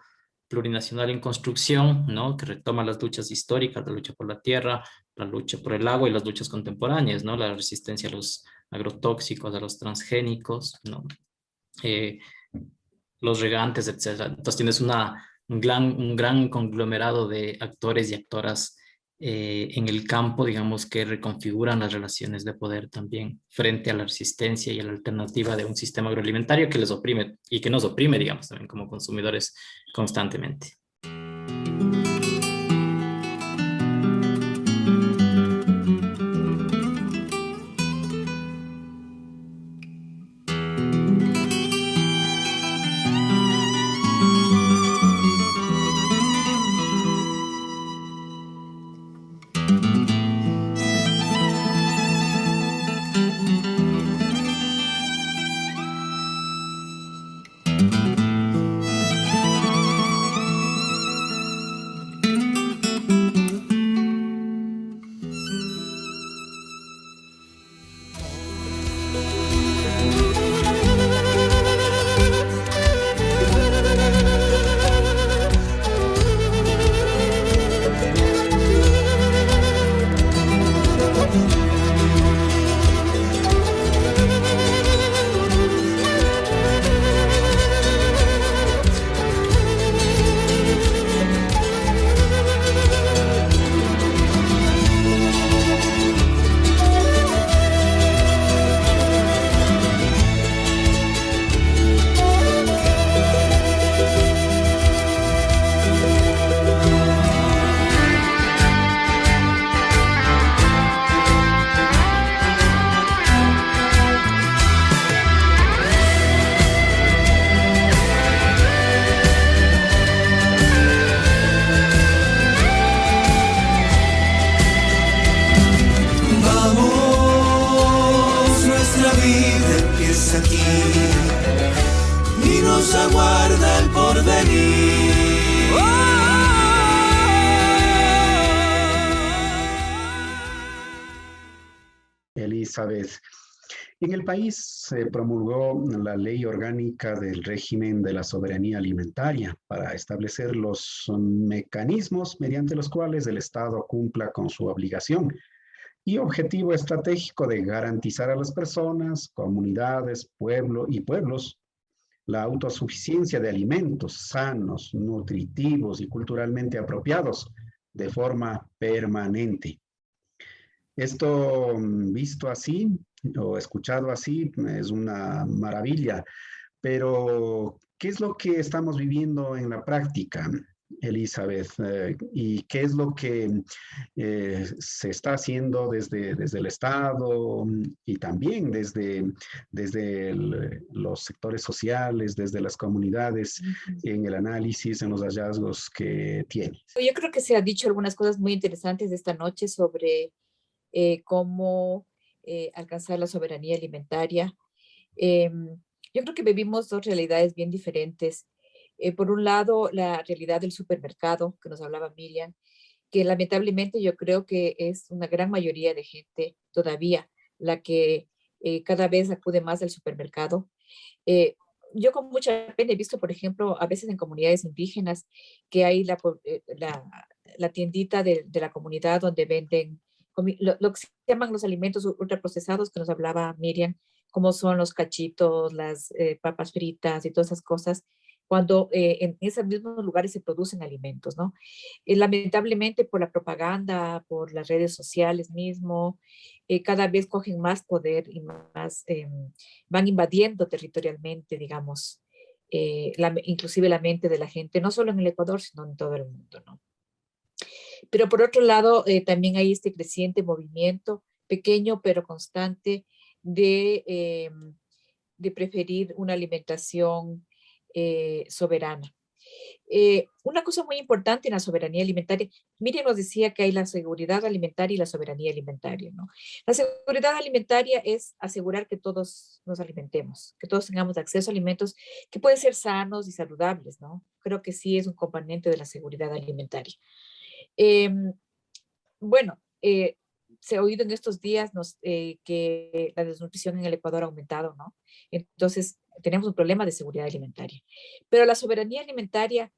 plurinacional en construcción, ¿no?, que retoma las luchas históricas, la lucha por la tierra, la lucha por el agua y las luchas contemporáneas, ¿no?, la resistencia a los agrotóxicos, a los transgénicos, ¿no?, eh, los regantes, etcétera. Entonces tienes un gran conglomerado de actores y actoras en el campo, digamos, que reconfiguran las relaciones de poder también frente a la resistencia y a la alternativa de un sistema agroalimentario que les oprime y que nos oprime, digamos, también como consumidores constantemente. Elizabeth. En el país se promulgó la Ley Orgánica del Régimen de la Soberanía Alimentaria para establecer los mecanismos mediante los cuales el Estado cumpla con su obligación y objetivo estratégico de garantizar a las personas, comunidades, pueblos la autosuficiencia de alimentos sanos, nutritivos y culturalmente apropiados de forma permanente. Esto visto así o escuchado así es una maravilla, pero ¿qué es lo que estamos viviendo en la práctica, Elizabeth? ¿Y qué es lo que se está haciendo desde el Estado y también desde los sectores sociales, desde las comunidades, en el análisis, en los hallazgos que tiene? Yo creo que se han dicho algunas cosas muy interesantes esta noche sobre cómo alcanzar la soberanía alimentaria. Yo creo que vivimos dos realidades bien diferentes. Por un lado, la realidad del supermercado, que nos hablaba Miriam, que lamentablemente yo creo que es una gran mayoría de gente todavía la que cada vez acude más al supermercado. Yo con mucha pena he visto, por ejemplo, a veces en comunidades indígenas, que hay la tiendita de la comunidad donde venden lo que se llaman los alimentos ultraprocesados que nos hablaba Miriam, como son los cachitos, las papas fritas y todas esas cosas, cuando en esos mismos lugares se producen alimentos, ¿no? Lamentablemente por la propaganda, por las redes sociales mismo, cada vez cogen más poder y más, van invadiendo territorialmente, digamos, inclusive la mente de la gente, no solo en el Ecuador, sino en todo el mundo, ¿no? Pero por otro lado, también hay este creciente movimiento, pequeño pero constante, de preferir una alimentación soberana. Una cosa muy importante en la soberanía alimentaria, Miriam nos decía que hay la seguridad alimentaria y la soberanía alimentaria, ¿no? La seguridad alimentaria es asegurar que todos nos alimentemos, que todos tengamos acceso a alimentos que pueden ser sanos y saludables, ¿no? Creo que sí es un componente de la seguridad alimentaria. Bueno, se ha oído en estos días que la desnutrición en el Ecuador ha aumentado, ¿no? Entonces, tenemos un problema de seguridad alimentaria. Pero la soberanía alimentaria,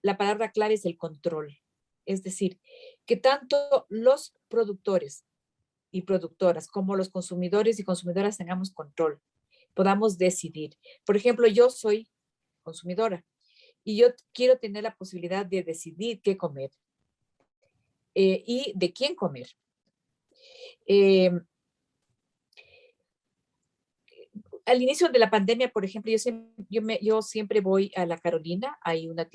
la palabra clave es el control. Es decir, que tanto los productores y productoras como los consumidores y consumidoras tengamos control, podamos decidir. Por ejemplo, yo soy consumidora y yo quiero tener la posibilidad de decidir qué comer y de quién comer. Al inicio de la pandemia, por ejemplo, yo siempre voy a La Carolina, hay una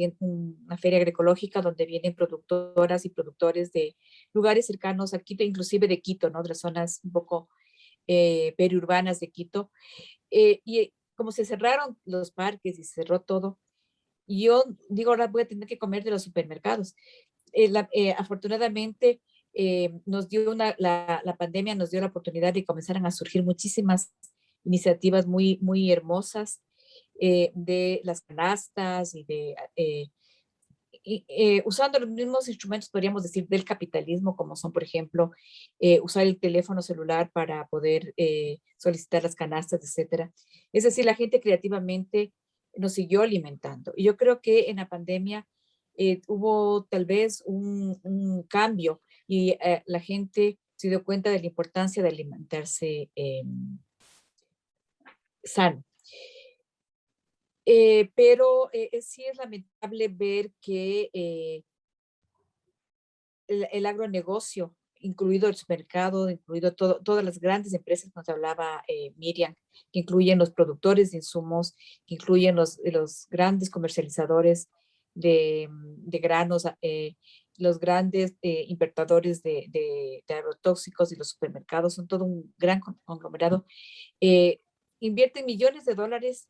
feria agroecológica donde vienen productoras y productores de lugares cercanos a Quito, inclusive de Quito, ¿no? De las zonas un poco periurbanas de Quito. Y como se cerraron los parques y se cerró todo, yo digo, ahora voy a tener que comer de los supermercados. Afortunadamente, la pandemia nos dio la oportunidad de comenzar a surgir muchísimas iniciativas muy, muy hermosas de las canastas usando los mismos instrumentos, podríamos decir, del capitalismo, como son, por ejemplo, usar el teléfono celular para poder solicitar las canastas, etcétera. Es decir, la gente creativamente nos siguió alimentando. Y yo creo que en la pandemia hubo tal vez un cambio y la gente se dio cuenta de la importancia de alimentarse sano. Pero sí es lamentable ver que el agronegocio, incluido el supermercado, incluido todas las grandes empresas que nos hablaba Miriam, que incluyen los productores de insumos, que incluyen los grandes comercializadores de granos, los grandes importadores de agrotóxicos y los supermercados, son todo un gran conglomerado, invierten millones de dólares,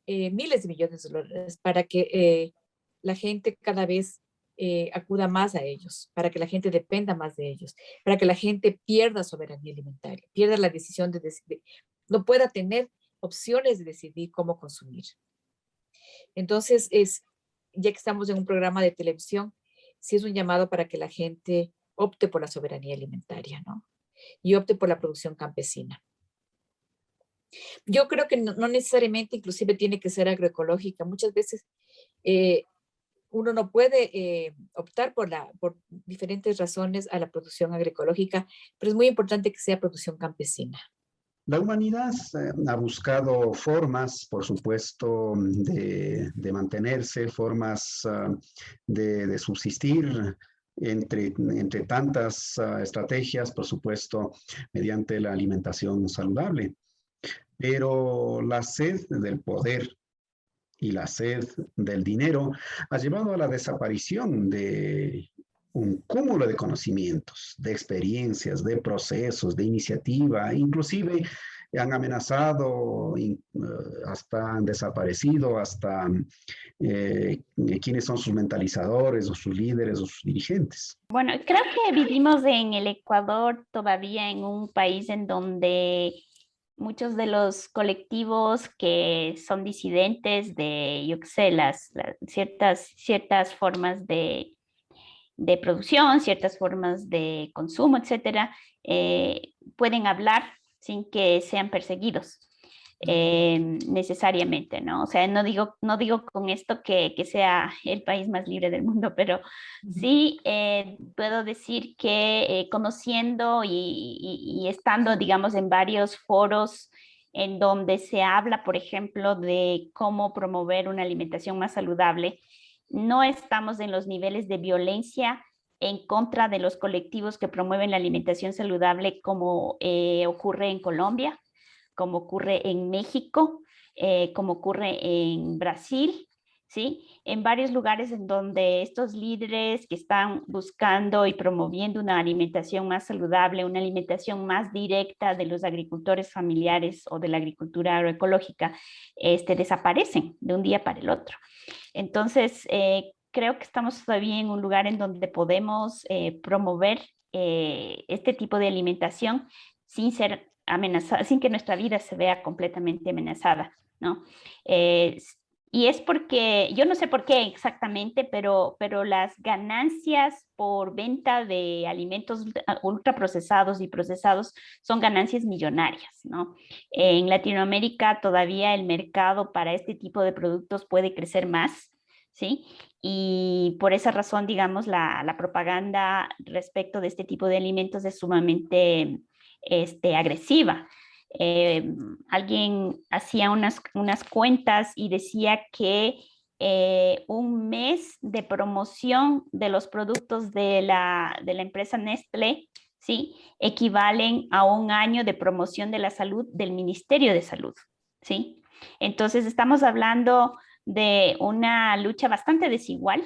miles de millones de dólares para que la gente cada vez acuda más a ellos, para que la gente dependa más de ellos, para que la gente pierda soberanía alimentaria, pierda la decisión de decidir, no pueda tener opciones de decidir cómo consumir. Entonces, ya que estamos en un programa de televisión, sí es un llamado para que la gente opte por la soberanía alimentaria, ¿no? Y opte por la producción campesina. Yo creo que no necesariamente inclusive tiene que ser agroecológica. Muchas veces uno no puede optar por diferentes razones a la producción agroecológica, pero es muy importante que sea producción campesina. La humanidad ha buscado formas, por supuesto, de mantenerse, formas de subsistir entre tantas estrategias, por supuesto, mediante la alimentación saludable. Pero la sed del poder y la sed del dinero ha llevado a la desaparición de un cúmulo de conocimientos, de experiencias, de procesos, de iniciativa, inclusive han amenazado, hasta han desaparecido, hasta quiénes son sus mentalizadores o sus líderes o sus dirigentes. Bueno, creo que vivimos en el Ecuador todavía en un país en donde muchos de los colectivos que son disidentes de, yo qué sé, ciertas formas de producción, ciertas formas de consumo, etcétera, pueden hablar sin que sean perseguidos necesariamente, ¿no? O sea, no digo con esto que sea el país más libre del mundo, pero sí puedo decir que conociendo y estando, digamos, en varios foros en donde se habla, por ejemplo, de cómo promover una alimentación más saludable, no estamos en los niveles de violencia en contra de los colectivos que promueven la alimentación saludable como ocurre en Colombia, como ocurre en México, como ocurre en Brasil, ¿sí? En varios lugares en donde estos líderes que están buscando y promoviendo una alimentación más saludable, una alimentación más directa de los agricultores familiares o de la agricultura agroecológica, desaparecen de un día para el otro. Entonces, creo que estamos todavía en un lugar en donde podemos promover este tipo de alimentación sin ser amenazada, sin que nuestra vida se vea completamente amenazada, ¿no? Y es porque, yo no sé por qué exactamente, pero las ganancias por venta de alimentos ultraprocesados y procesados son ganancias millonarias, ¿no? En Latinoamérica todavía el mercado para este tipo de productos puede crecer más, ¿sí? Y por esa razón, digamos, la propaganda respecto de este tipo de alimentos es sumamente agresiva. Alguien hacía unas cuentas y decía que un mes de promoción de los productos de la empresa Nestlé, ¿sí? Equivalen a un año de promoción de la salud del Ministerio de Salud, ¿sí? Entonces estamos hablando de una lucha bastante desigual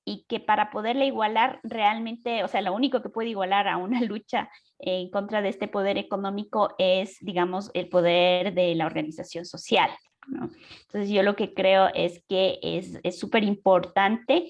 y que para poderla igualar realmente, o sea, lo único que puede igualar a una lucha en contra de este poder económico es, digamos, el poder de la organización social, ¿no? Entonces yo lo que creo es que es súper importante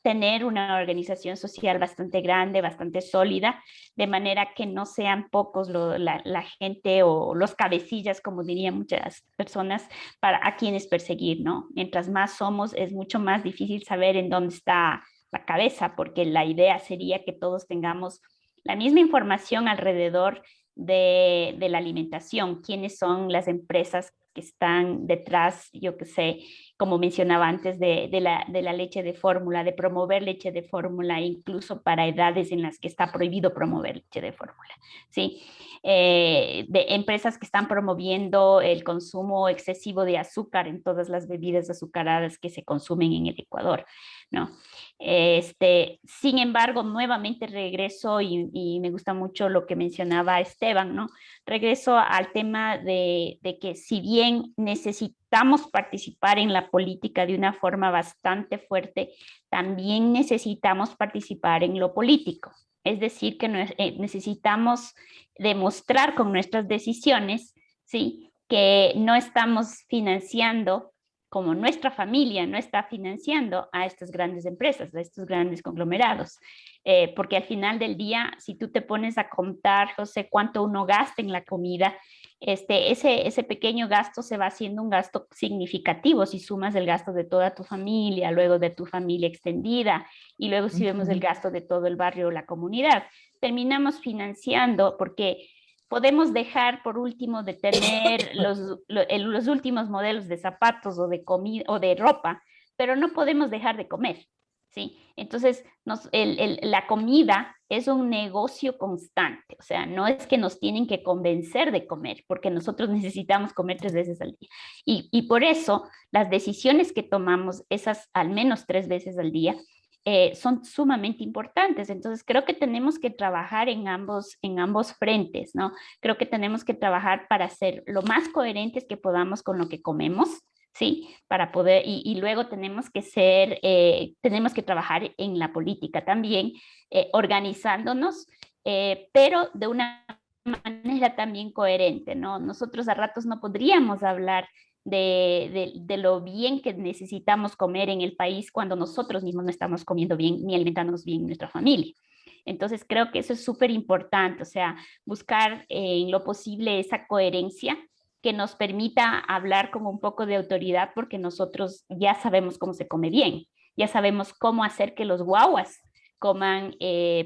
tener una organización social bastante grande, bastante sólida, de manera que no sean pocos la gente o los cabecillas, como dirían muchas personas, a quienes perseguir, ¿no? Mientras más somos, es mucho más difícil saber en dónde está la cabeza, porque la idea sería que todos tengamos la misma información alrededor de la alimentación, quiénes son las empresas que están detrás, yo que sé, como mencionaba antes, de la leche de fórmula, de promover leche de fórmula, incluso para edades en las que está prohibido promover leche de fórmula, ¿sí? De empresas que están promoviendo el consumo excesivo de azúcar en todas las bebidas azucaradas que se consumen en el Ecuador, ¿no? Sin embargo, nuevamente regreso y me gusta mucho lo que mencionaba Esteban, ¿no? Regreso al tema de que si bien necesitamos participar en la política de una forma bastante fuerte, también necesitamos participar en lo político. Es decir, que necesitamos demostrar con nuestras decisiones, ¿sí? Que no estamos financiando, como nuestra familia no está financiando a estas grandes empresas, a estos grandes conglomerados. Porque al final del día, si tú te pones a contar, José, cuánto uno gasta en la comida, ese pequeño gasto se va haciendo un gasto significativo si sumas el gasto de toda tu familia, luego de tu familia extendida, y luego si vemos el gasto de todo el barrio o la comunidad. Terminamos financiando porque podemos dejar por último de tener los últimos modelos de zapatos o de comida o de ropa, pero no podemos dejar de comer, ¿sí? Entonces, la comida es un negocio constante, o sea, no es que nos tienen que convencer de comer, porque nosotros necesitamos comer 3 veces al día. Y por eso, las decisiones que tomamos, esas al menos 3 veces al día, son sumamente importantes. Entonces, creo que tenemos que trabajar en ambos frentes, ¿no? Creo que tenemos que trabajar para ser lo más coherentes que podamos con lo que comemos, ¿sí? Para poder, y luego tenemos que trabajar en la política también, organizándonos, pero de una manera también coherente, ¿no? Nosotros a ratos no podríamos hablar de lo bien que necesitamos comer en el país cuando nosotros mismos no estamos comiendo bien ni alimentándonos bien en nuestra familia. Entonces creo que eso es súper importante, o sea, buscar en lo posible esa coherencia que nos permita hablar con un poco de autoridad, porque nosotros ya sabemos cómo se come bien, ya sabemos cómo hacer que los guaguas coman,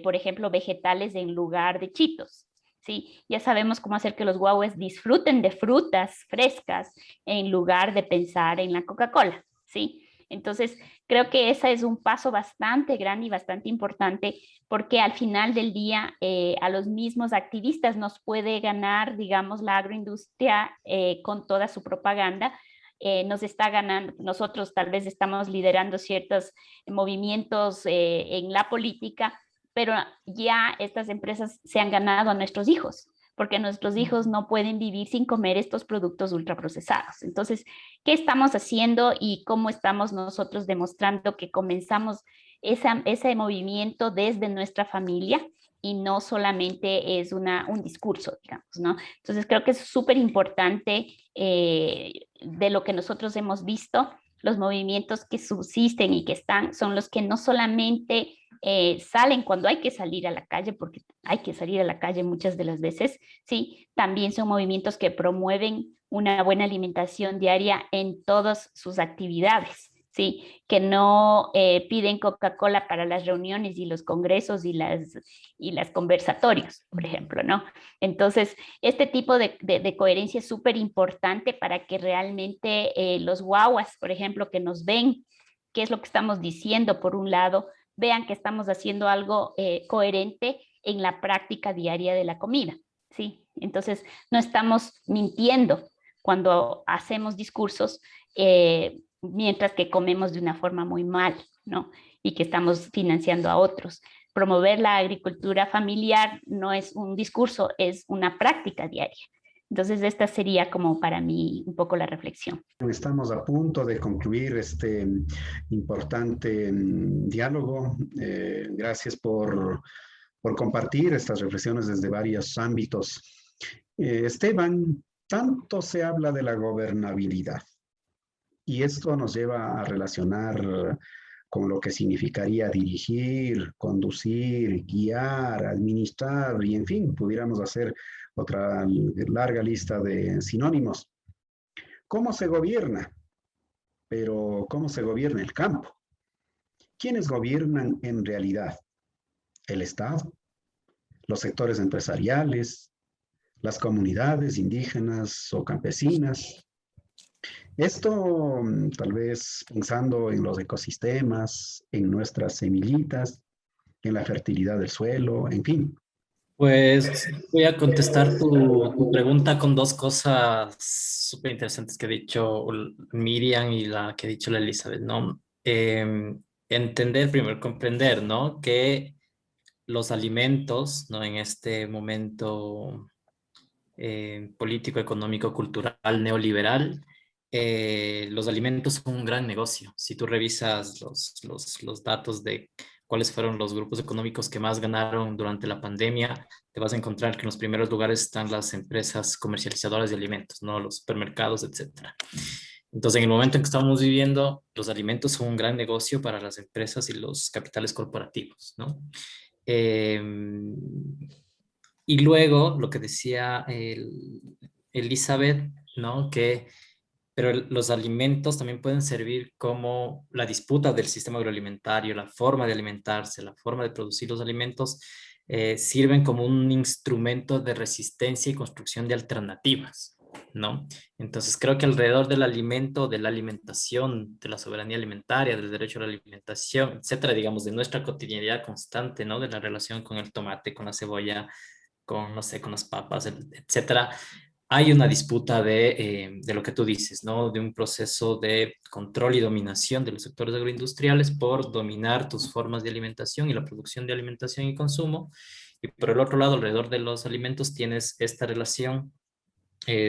por ejemplo, vegetales en lugar de chitos. Sí, ya sabemos cómo hacer que los guaguas disfruten de frutas frescas en lugar de pensar en la Coca-Cola, ¿sí? Entonces, creo que ese es un paso bastante grande y bastante importante, porque al final del día a los mismos activistas nos puede ganar, digamos, la agroindustria con toda su propaganda. Nos está ganando, nosotros tal vez estamos liderando ciertos movimientos en la política, pero ya estas empresas se han ganado a nuestros hijos, porque nuestros hijos no pueden vivir sin comer estos productos ultraprocesados. Entonces, ¿qué estamos haciendo y cómo estamos nosotros demostrando que comenzamos ese movimiento desde nuestra familia y no solamente es un discurso, digamos, ¿no? Entonces, creo que es súper importante de lo que nosotros hemos visto, los movimientos que subsisten y que están son los que no solamente salen cuando hay que salir a la calle, porque hay que salir a la calle muchas de las veces, ¿sí? También son movimientos que promueven una buena alimentación diaria en todas sus actividades, ¿sí? Que no piden Coca-Cola para las reuniones y los congresos y las conversatorios, por ejemplo, ¿no? Entonces, este tipo de coherencia es súper importante para que realmente los guaguas, por ejemplo, que nos ven, qué es lo que estamos diciendo por un lado, vean que estamos haciendo algo coherente en la práctica diaria de la comida, ¿sí? Entonces, no estamos mintiendo cuando hacemos discursos mientras que comemos de una forma muy mal, ¿no? Y que estamos financiando a otros. Promover la agricultura familiar no es un discurso, es una práctica diaria. Entonces, esta sería como para mí un poco la reflexión. Estamos a punto de concluir este importante diálogo. Gracias por compartir estas reflexiones desde varios ámbitos. Esteban, tanto se habla de la gobernabilidad y esto nos lleva a relacionar con lo que significaría dirigir, conducir, guiar, administrar y en fin, pudiéramos hacer otra larga lista de sinónimos. ¿Cómo se gobierna? Pero ¿cómo se gobierna el campo? ¿Quiénes gobiernan en realidad? ¿El Estado? ¿Los sectores empresariales? ¿Las comunidades indígenas o campesinas? Esto tal vez pensando en los ecosistemas, en nuestras semillitas, en la fertilidad del suelo, en fin. Pues voy a contestar tu pregunta con dos cosas súper interesantes que ha dicho Miriam y la que ha dicho la Elizabeth, ¿no? Entender, primero comprender, ¿no? Que los alimentos, ¿no? En este momento político, económico, cultural, neoliberal, los alimentos son un gran negocio. Si tú revisas los datos de cuáles fueron los grupos económicos que más ganaron durante la pandemia, te vas a encontrar que en los primeros lugares están las empresas comercializadoras de alimentos, ¿no? Los supermercados, etcétera. Entonces, en el momento en que estamos viviendo, los alimentos son un gran negocio para las empresas y los capitales corporativos, ¿no? Y luego, lo que decía Elizabeth, ¿no? Pero los alimentos también pueden servir como la disputa del sistema agroalimentario, la forma de alimentarse, la forma de producir los alimentos, sirven como un instrumento de resistencia y construcción de alternativas, ¿no? Entonces creo que alrededor del alimento, de la alimentación, de la soberanía alimentaria, del derecho a la alimentación, etcétera, digamos, de nuestra cotidianidad constante, ¿no? De la relación con el tomate, con la cebolla, con, no sé, con las papas, etcétera. Hay una disputa de lo que tú dices, ¿no? De un proceso de control y dominación de los sectores agroindustriales por dominar tus formas de alimentación y la producción de alimentación y consumo. Y por el otro lado, alrededor de los alimentos tienes esta relación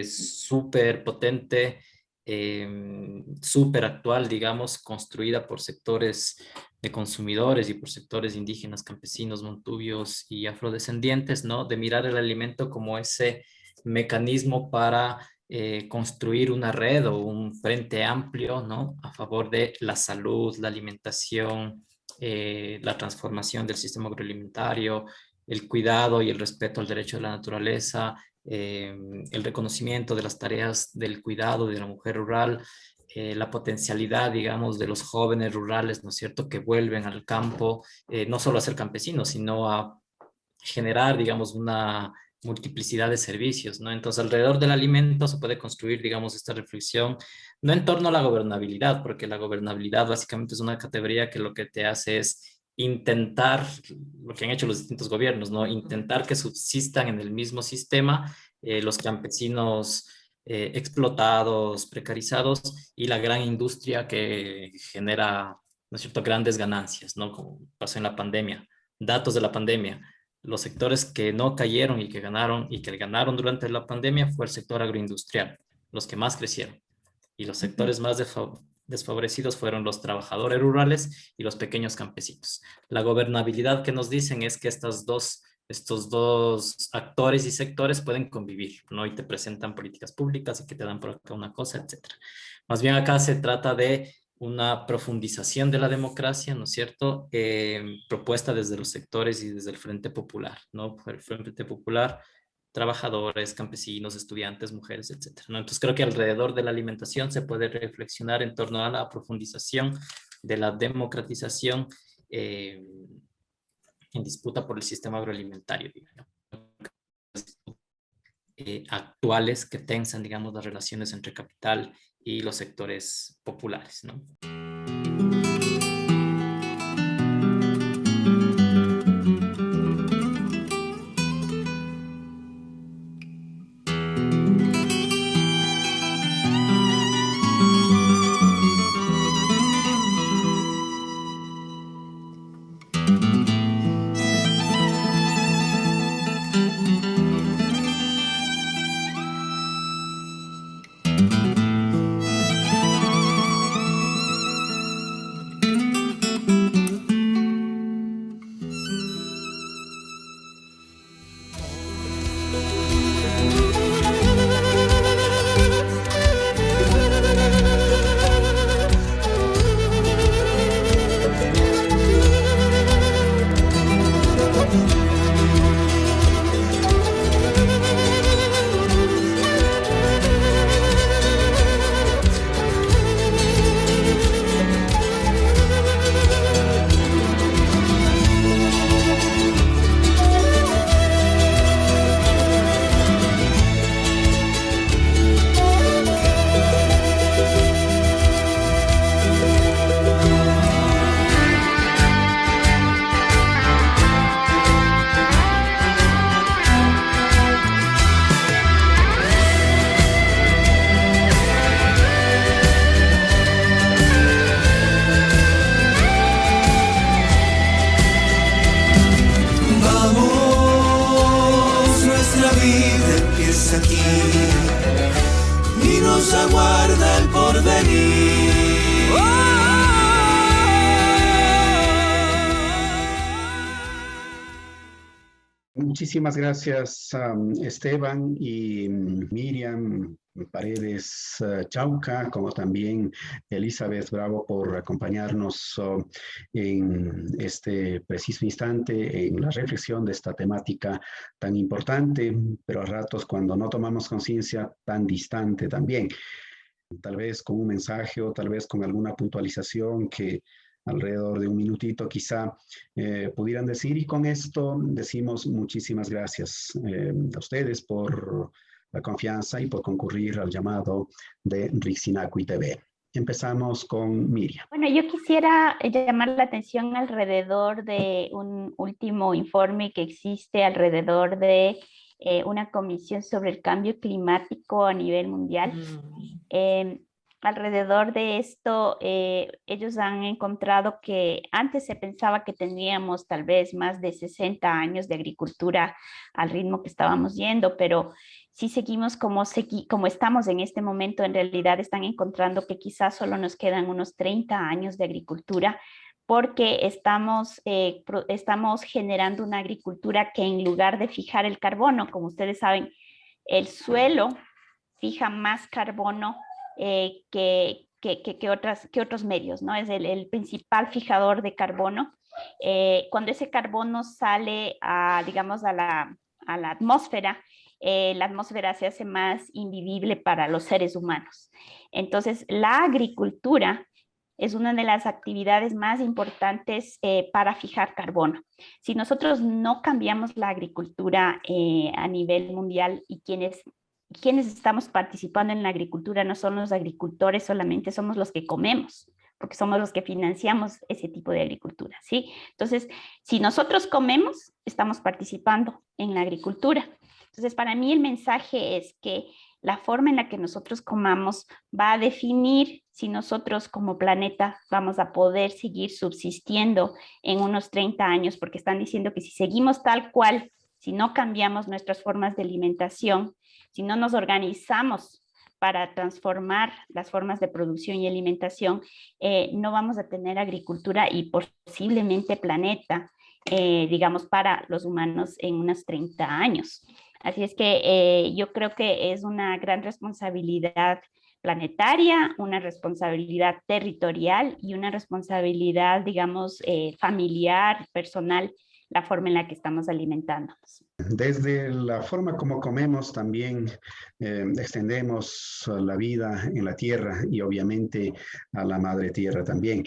súper potente, súper actual, digamos, construida por sectores de consumidores y por sectores indígenas, campesinos, montubios y afrodescendientes, ¿no? De mirar el alimento como ese mecanismo para construir una red o un frente amplio, ¿no? A favor de la salud, la alimentación, la transformación del sistema agroalimentario, el cuidado y el respeto al derecho de la naturaleza, el reconocimiento de las tareas del cuidado de la mujer rural, la potencialidad, digamos, de los jóvenes rurales, ¿no es cierto?, que vuelven al campo, no solo a ser campesinos, sino a generar, digamos, una multiplicidad de servicios, ¿no? Entonces, alrededor del alimento se puede construir, digamos, esta reflexión, no en torno a la gobernabilidad, porque la gobernabilidad básicamente es una categoría que lo que te hace es intentar, lo que han hecho los distintos gobiernos, ¿no? Intentar que subsistan en el mismo sistema los campesinos explotados, precarizados y la gran industria que genera, ¿no es cierto?, grandes ganancias, ¿no? Como pasó en la pandemia. Datos de la pandemia. Los sectores que no cayeron y que ganaron durante la pandemia fue el sector agroindustrial, los que más crecieron. Y los sectores más desfavorecidos fueron los trabajadores rurales y los pequeños campesinos. La gobernabilidad que nos dicen es que estas dos estos dos actores y sectores pueden convivir, ¿no? Y te presentan políticas públicas y que te dan por acá una cosa, etcétera. Más bien acá se trata de una profundización de la democracia, ¿no es cierto? Propuesta desde los sectores y desde el Frente Popular, ¿no? El Frente Popular, trabajadores, campesinos, estudiantes, mujeres, etcétera, ¿no? Entonces creo que alrededor de la alimentación se puede reflexionar en torno a la profundización de la democratización en disputa por el sistema agroalimentario, digamos. Actuales que tensan, digamos, las relaciones entre capital y los sectores populares, ¿no? Muchísimas gracias, Esteban y Miriam Paredes Chauca, como también Elizabeth Bravo, por acompañarnos en este preciso instante en la reflexión de esta temática tan importante, pero a ratos, cuando no tomamos conciencia, tan distante también. Tal vez con un mensaje o tal vez con alguna puntualización que alrededor de un minutito quizá pudieran decir, y con esto decimos muchísimas gracias a ustedes por la confianza y por concurrir al llamado de Rixinacui TV. Empezamos con Miriam. Bueno, yo quisiera llamar la atención alrededor de un último informe que existe alrededor de una comisión sobre el cambio climático a nivel mundial. Alrededor de esto, ellos han encontrado que antes se pensaba que teníamos tal vez más de 60 años de agricultura al ritmo que estábamos yendo, pero si seguimos como estamos en este momento, en realidad están encontrando que quizás solo nos quedan unos 30 años de agricultura, porque estamos generando una agricultura que, en lugar de fijar el carbono, como ustedes saben, el suelo fija más carbono que otros medios, ¿no? Es el principal fijador de carbono. Cuando ese carbono sale digamos, a la atmósfera, la atmósfera se hace más invivible para los seres humanos. Entonces, la agricultura es una de las actividades más importantes para fijar carbono. Si nosotros no cambiamos la agricultura a nivel mundial, y quienes estamos participando en la agricultura no son los agricultores solamente, somos los que comemos, porque somos los que financiamos ese tipo de agricultura, ¿sí? Entonces, si nosotros comemos, estamos participando en la agricultura. Entonces, para mí el mensaje es que la forma en la que nosotros comamos va a definir si nosotros como planeta vamos a poder seguir subsistiendo en unos 30 años, porque están diciendo que si seguimos tal cual, si no cambiamos nuestras formas de alimentación, si no nos organizamos para transformar las formas de producción y alimentación, no vamos a tener agricultura y posiblemente planeta, digamos, para los humanos en unos 30 años. Así es que yo creo que es una gran responsabilidad planetaria, una responsabilidad territorial y una responsabilidad, digamos, familiar, personal, la forma en la que estamos alimentándonos. Desde la forma como comemos también extendemos la vida en la tierra y obviamente a la madre tierra también.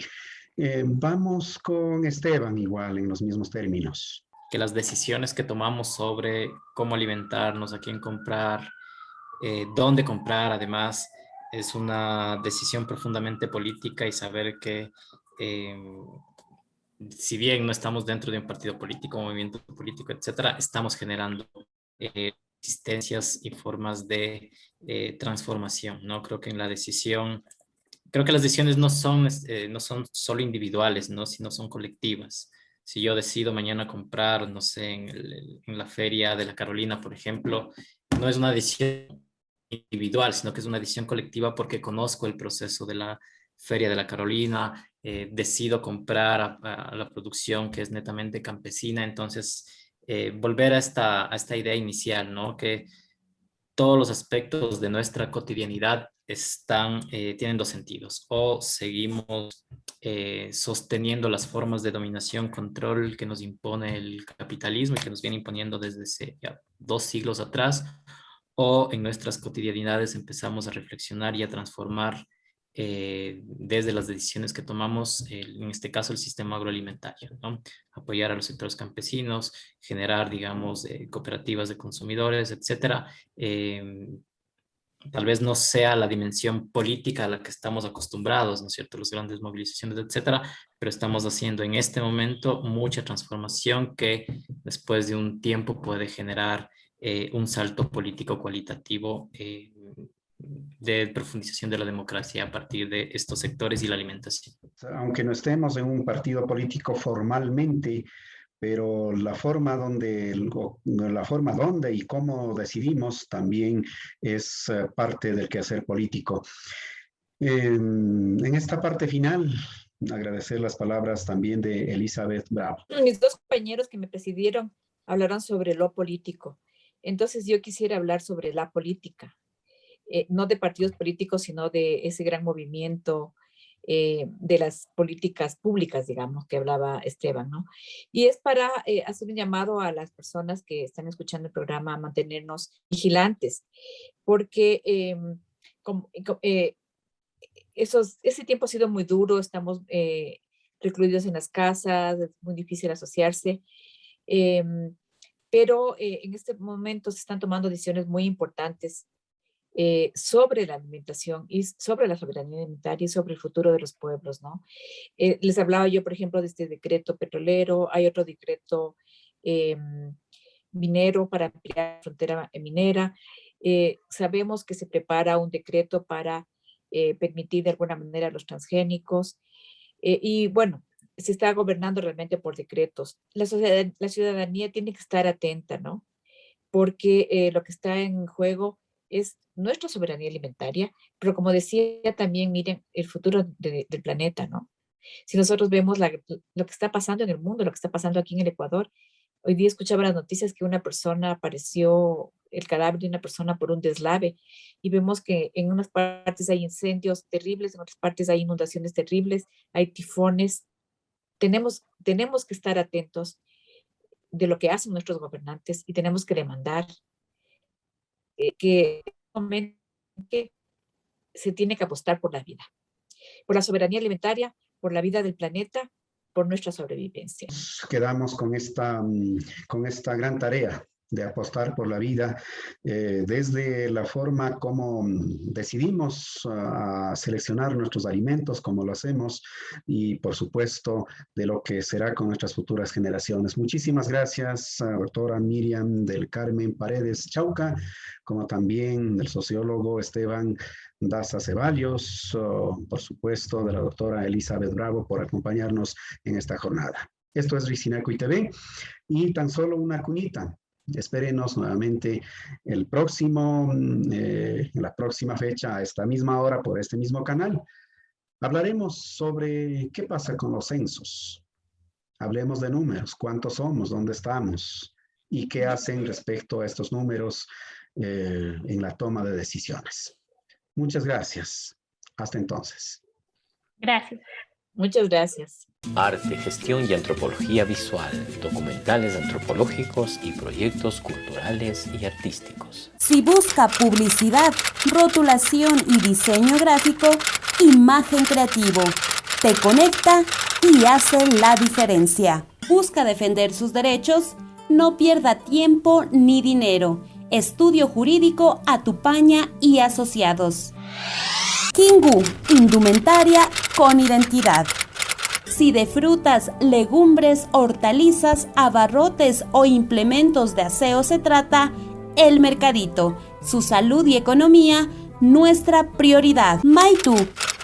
Vamos con Esteban igual en los mismos términos. Que las decisiones que tomamos sobre cómo alimentarnos, a quién comprar, dónde comprar, además, es una decisión profundamente política y saber que si bien no estamos dentro de un partido político, movimiento político, etcétera, estamos generando existencias y formas de transformación, ¿no? Creo que en la decisión, creo que las decisiones no son solo individuales, ¿no? Sino son colectivas. Si yo decido mañana comprar, no sé, en la feria de la Carolina, por ejemplo, no es una decisión individual, sino que es una decisión colectiva porque conozco el proceso de la Feria de la Carolina, decido comprar a la producción que es netamente campesina. Entonces, volver a esta idea inicial, ¿no? Que todos los aspectos de nuestra cotidianidad tienen dos sentidos. O seguimos sosteniendo las formas de dominación, control que nos impone el capitalismo y que nos viene imponiendo desde ya 2 siglos atrás, o en nuestras cotidianidades empezamos a reflexionar y a transformar desde las decisiones que tomamos, en este caso el sistema agroalimentario, ¿no? Apoyar a los sectores campesinos, generar, digamos, cooperativas de consumidores, etcétera. Tal vez no sea la dimensión política a la que estamos acostumbrados, ¿no es cierto? Las grandes movilizaciones, etcétera, pero estamos haciendo en este momento mucha transformación que después de un tiempo puede generar un salto político cualitativo de profundización de la democracia a partir de estos sectores y la alimentación. Aunque no estemos en un partido político formalmente, pero la forma donde y cómo decidimos también es parte del quehacer político. En esta parte final, agradecer las palabras también de Elizabeth Bravo. Mis 2 compañeros que me presidieron hablaron sobre lo político. Entonces yo quisiera hablar sobre la política. No de partidos políticos, sino de ese gran movimiento de las políticas públicas, digamos, que hablaba Esteban, ¿no? Y es para hacer un llamado a las personas que están escuchando el programa a mantenernos vigilantes, porque ese tiempo ha sido muy duro, estamos recluidos en las casas, es muy difícil asociarse, pero en este momento se están tomando decisiones muy importantes sobre la alimentación y sobre la soberanía alimentaria y sobre el futuro de los pueblos, ¿no? Les hablaba yo, por ejemplo, de este decreto petrolero, hay otro decreto minero para ampliar la frontera minera. Sabemos que se prepara un decreto para permitir de alguna manera los transgénicos y bueno, se está gobernando realmente por decretos. La ciudadanía tiene que estar atenta, ¿no? Porque lo que está en juego es nuestra soberanía alimentaria, pero como decía también, miren, el futuro del planeta, ¿no? Si nosotros vemos lo que está pasando en el mundo, lo que está pasando aquí en el Ecuador, hoy día escuchaba las noticias que una persona apareció, el cadáver de una persona por un deslave, y vemos que en unas partes hay incendios terribles, en otras partes hay inundaciones terribles, hay tifones. Tenemos que estar atentos de lo que hacen nuestros gobernantes y tenemos que demandar que se tiene que apostar por la vida, por la soberanía alimentaria, por la vida del planeta, por nuestra sobrevivencia. Quedamos con esta gran tarea de apostar por la vida, desde la forma como decidimos seleccionar nuestros alimentos, como lo hacemos, y por supuesto de lo que será con nuestras futuras generaciones. Muchísimas gracias, doctora Miriam del Carmen Paredes Chauca, como también del sociólogo Esteban Daza Ceballos, por supuesto de la doctora Elizabeth Bravo por acompañarnos en esta jornada. Esto es Risinaco TV y tan solo una cuñita. Espérenos nuevamente el próximo, en la próxima fecha, a esta misma hora, por este mismo canal. Hablaremos sobre qué pasa con los censos. Hablemos de números, cuántos somos, dónde estamos y qué hacen respecto a estos números en la toma de decisiones. Muchas gracias. Hasta entonces. Gracias. Muchas gracias. Arte, gestión y antropología visual, documentales antropológicos y proyectos culturales y artísticos. Si busca publicidad, rotulación y diseño gráfico, Imagen Creativo te conecta y hace la diferencia. Busca defender sus derechos, no pierda tiempo ni dinero. Estudio Jurídico Atupaña y Asociados. Kingu, indumentaria con identidad. Si de frutas, legumbres, hortalizas, abarrotes o implementos de aseo se trata, El Mercadito, su salud y economía, nuestra prioridad. Maitú,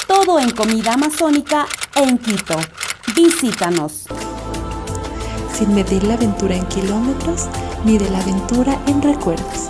todo en comida amazónica en Quito. Visítanos. Sin medir la aventura en kilómetros, ni de la aventura en recuerdos.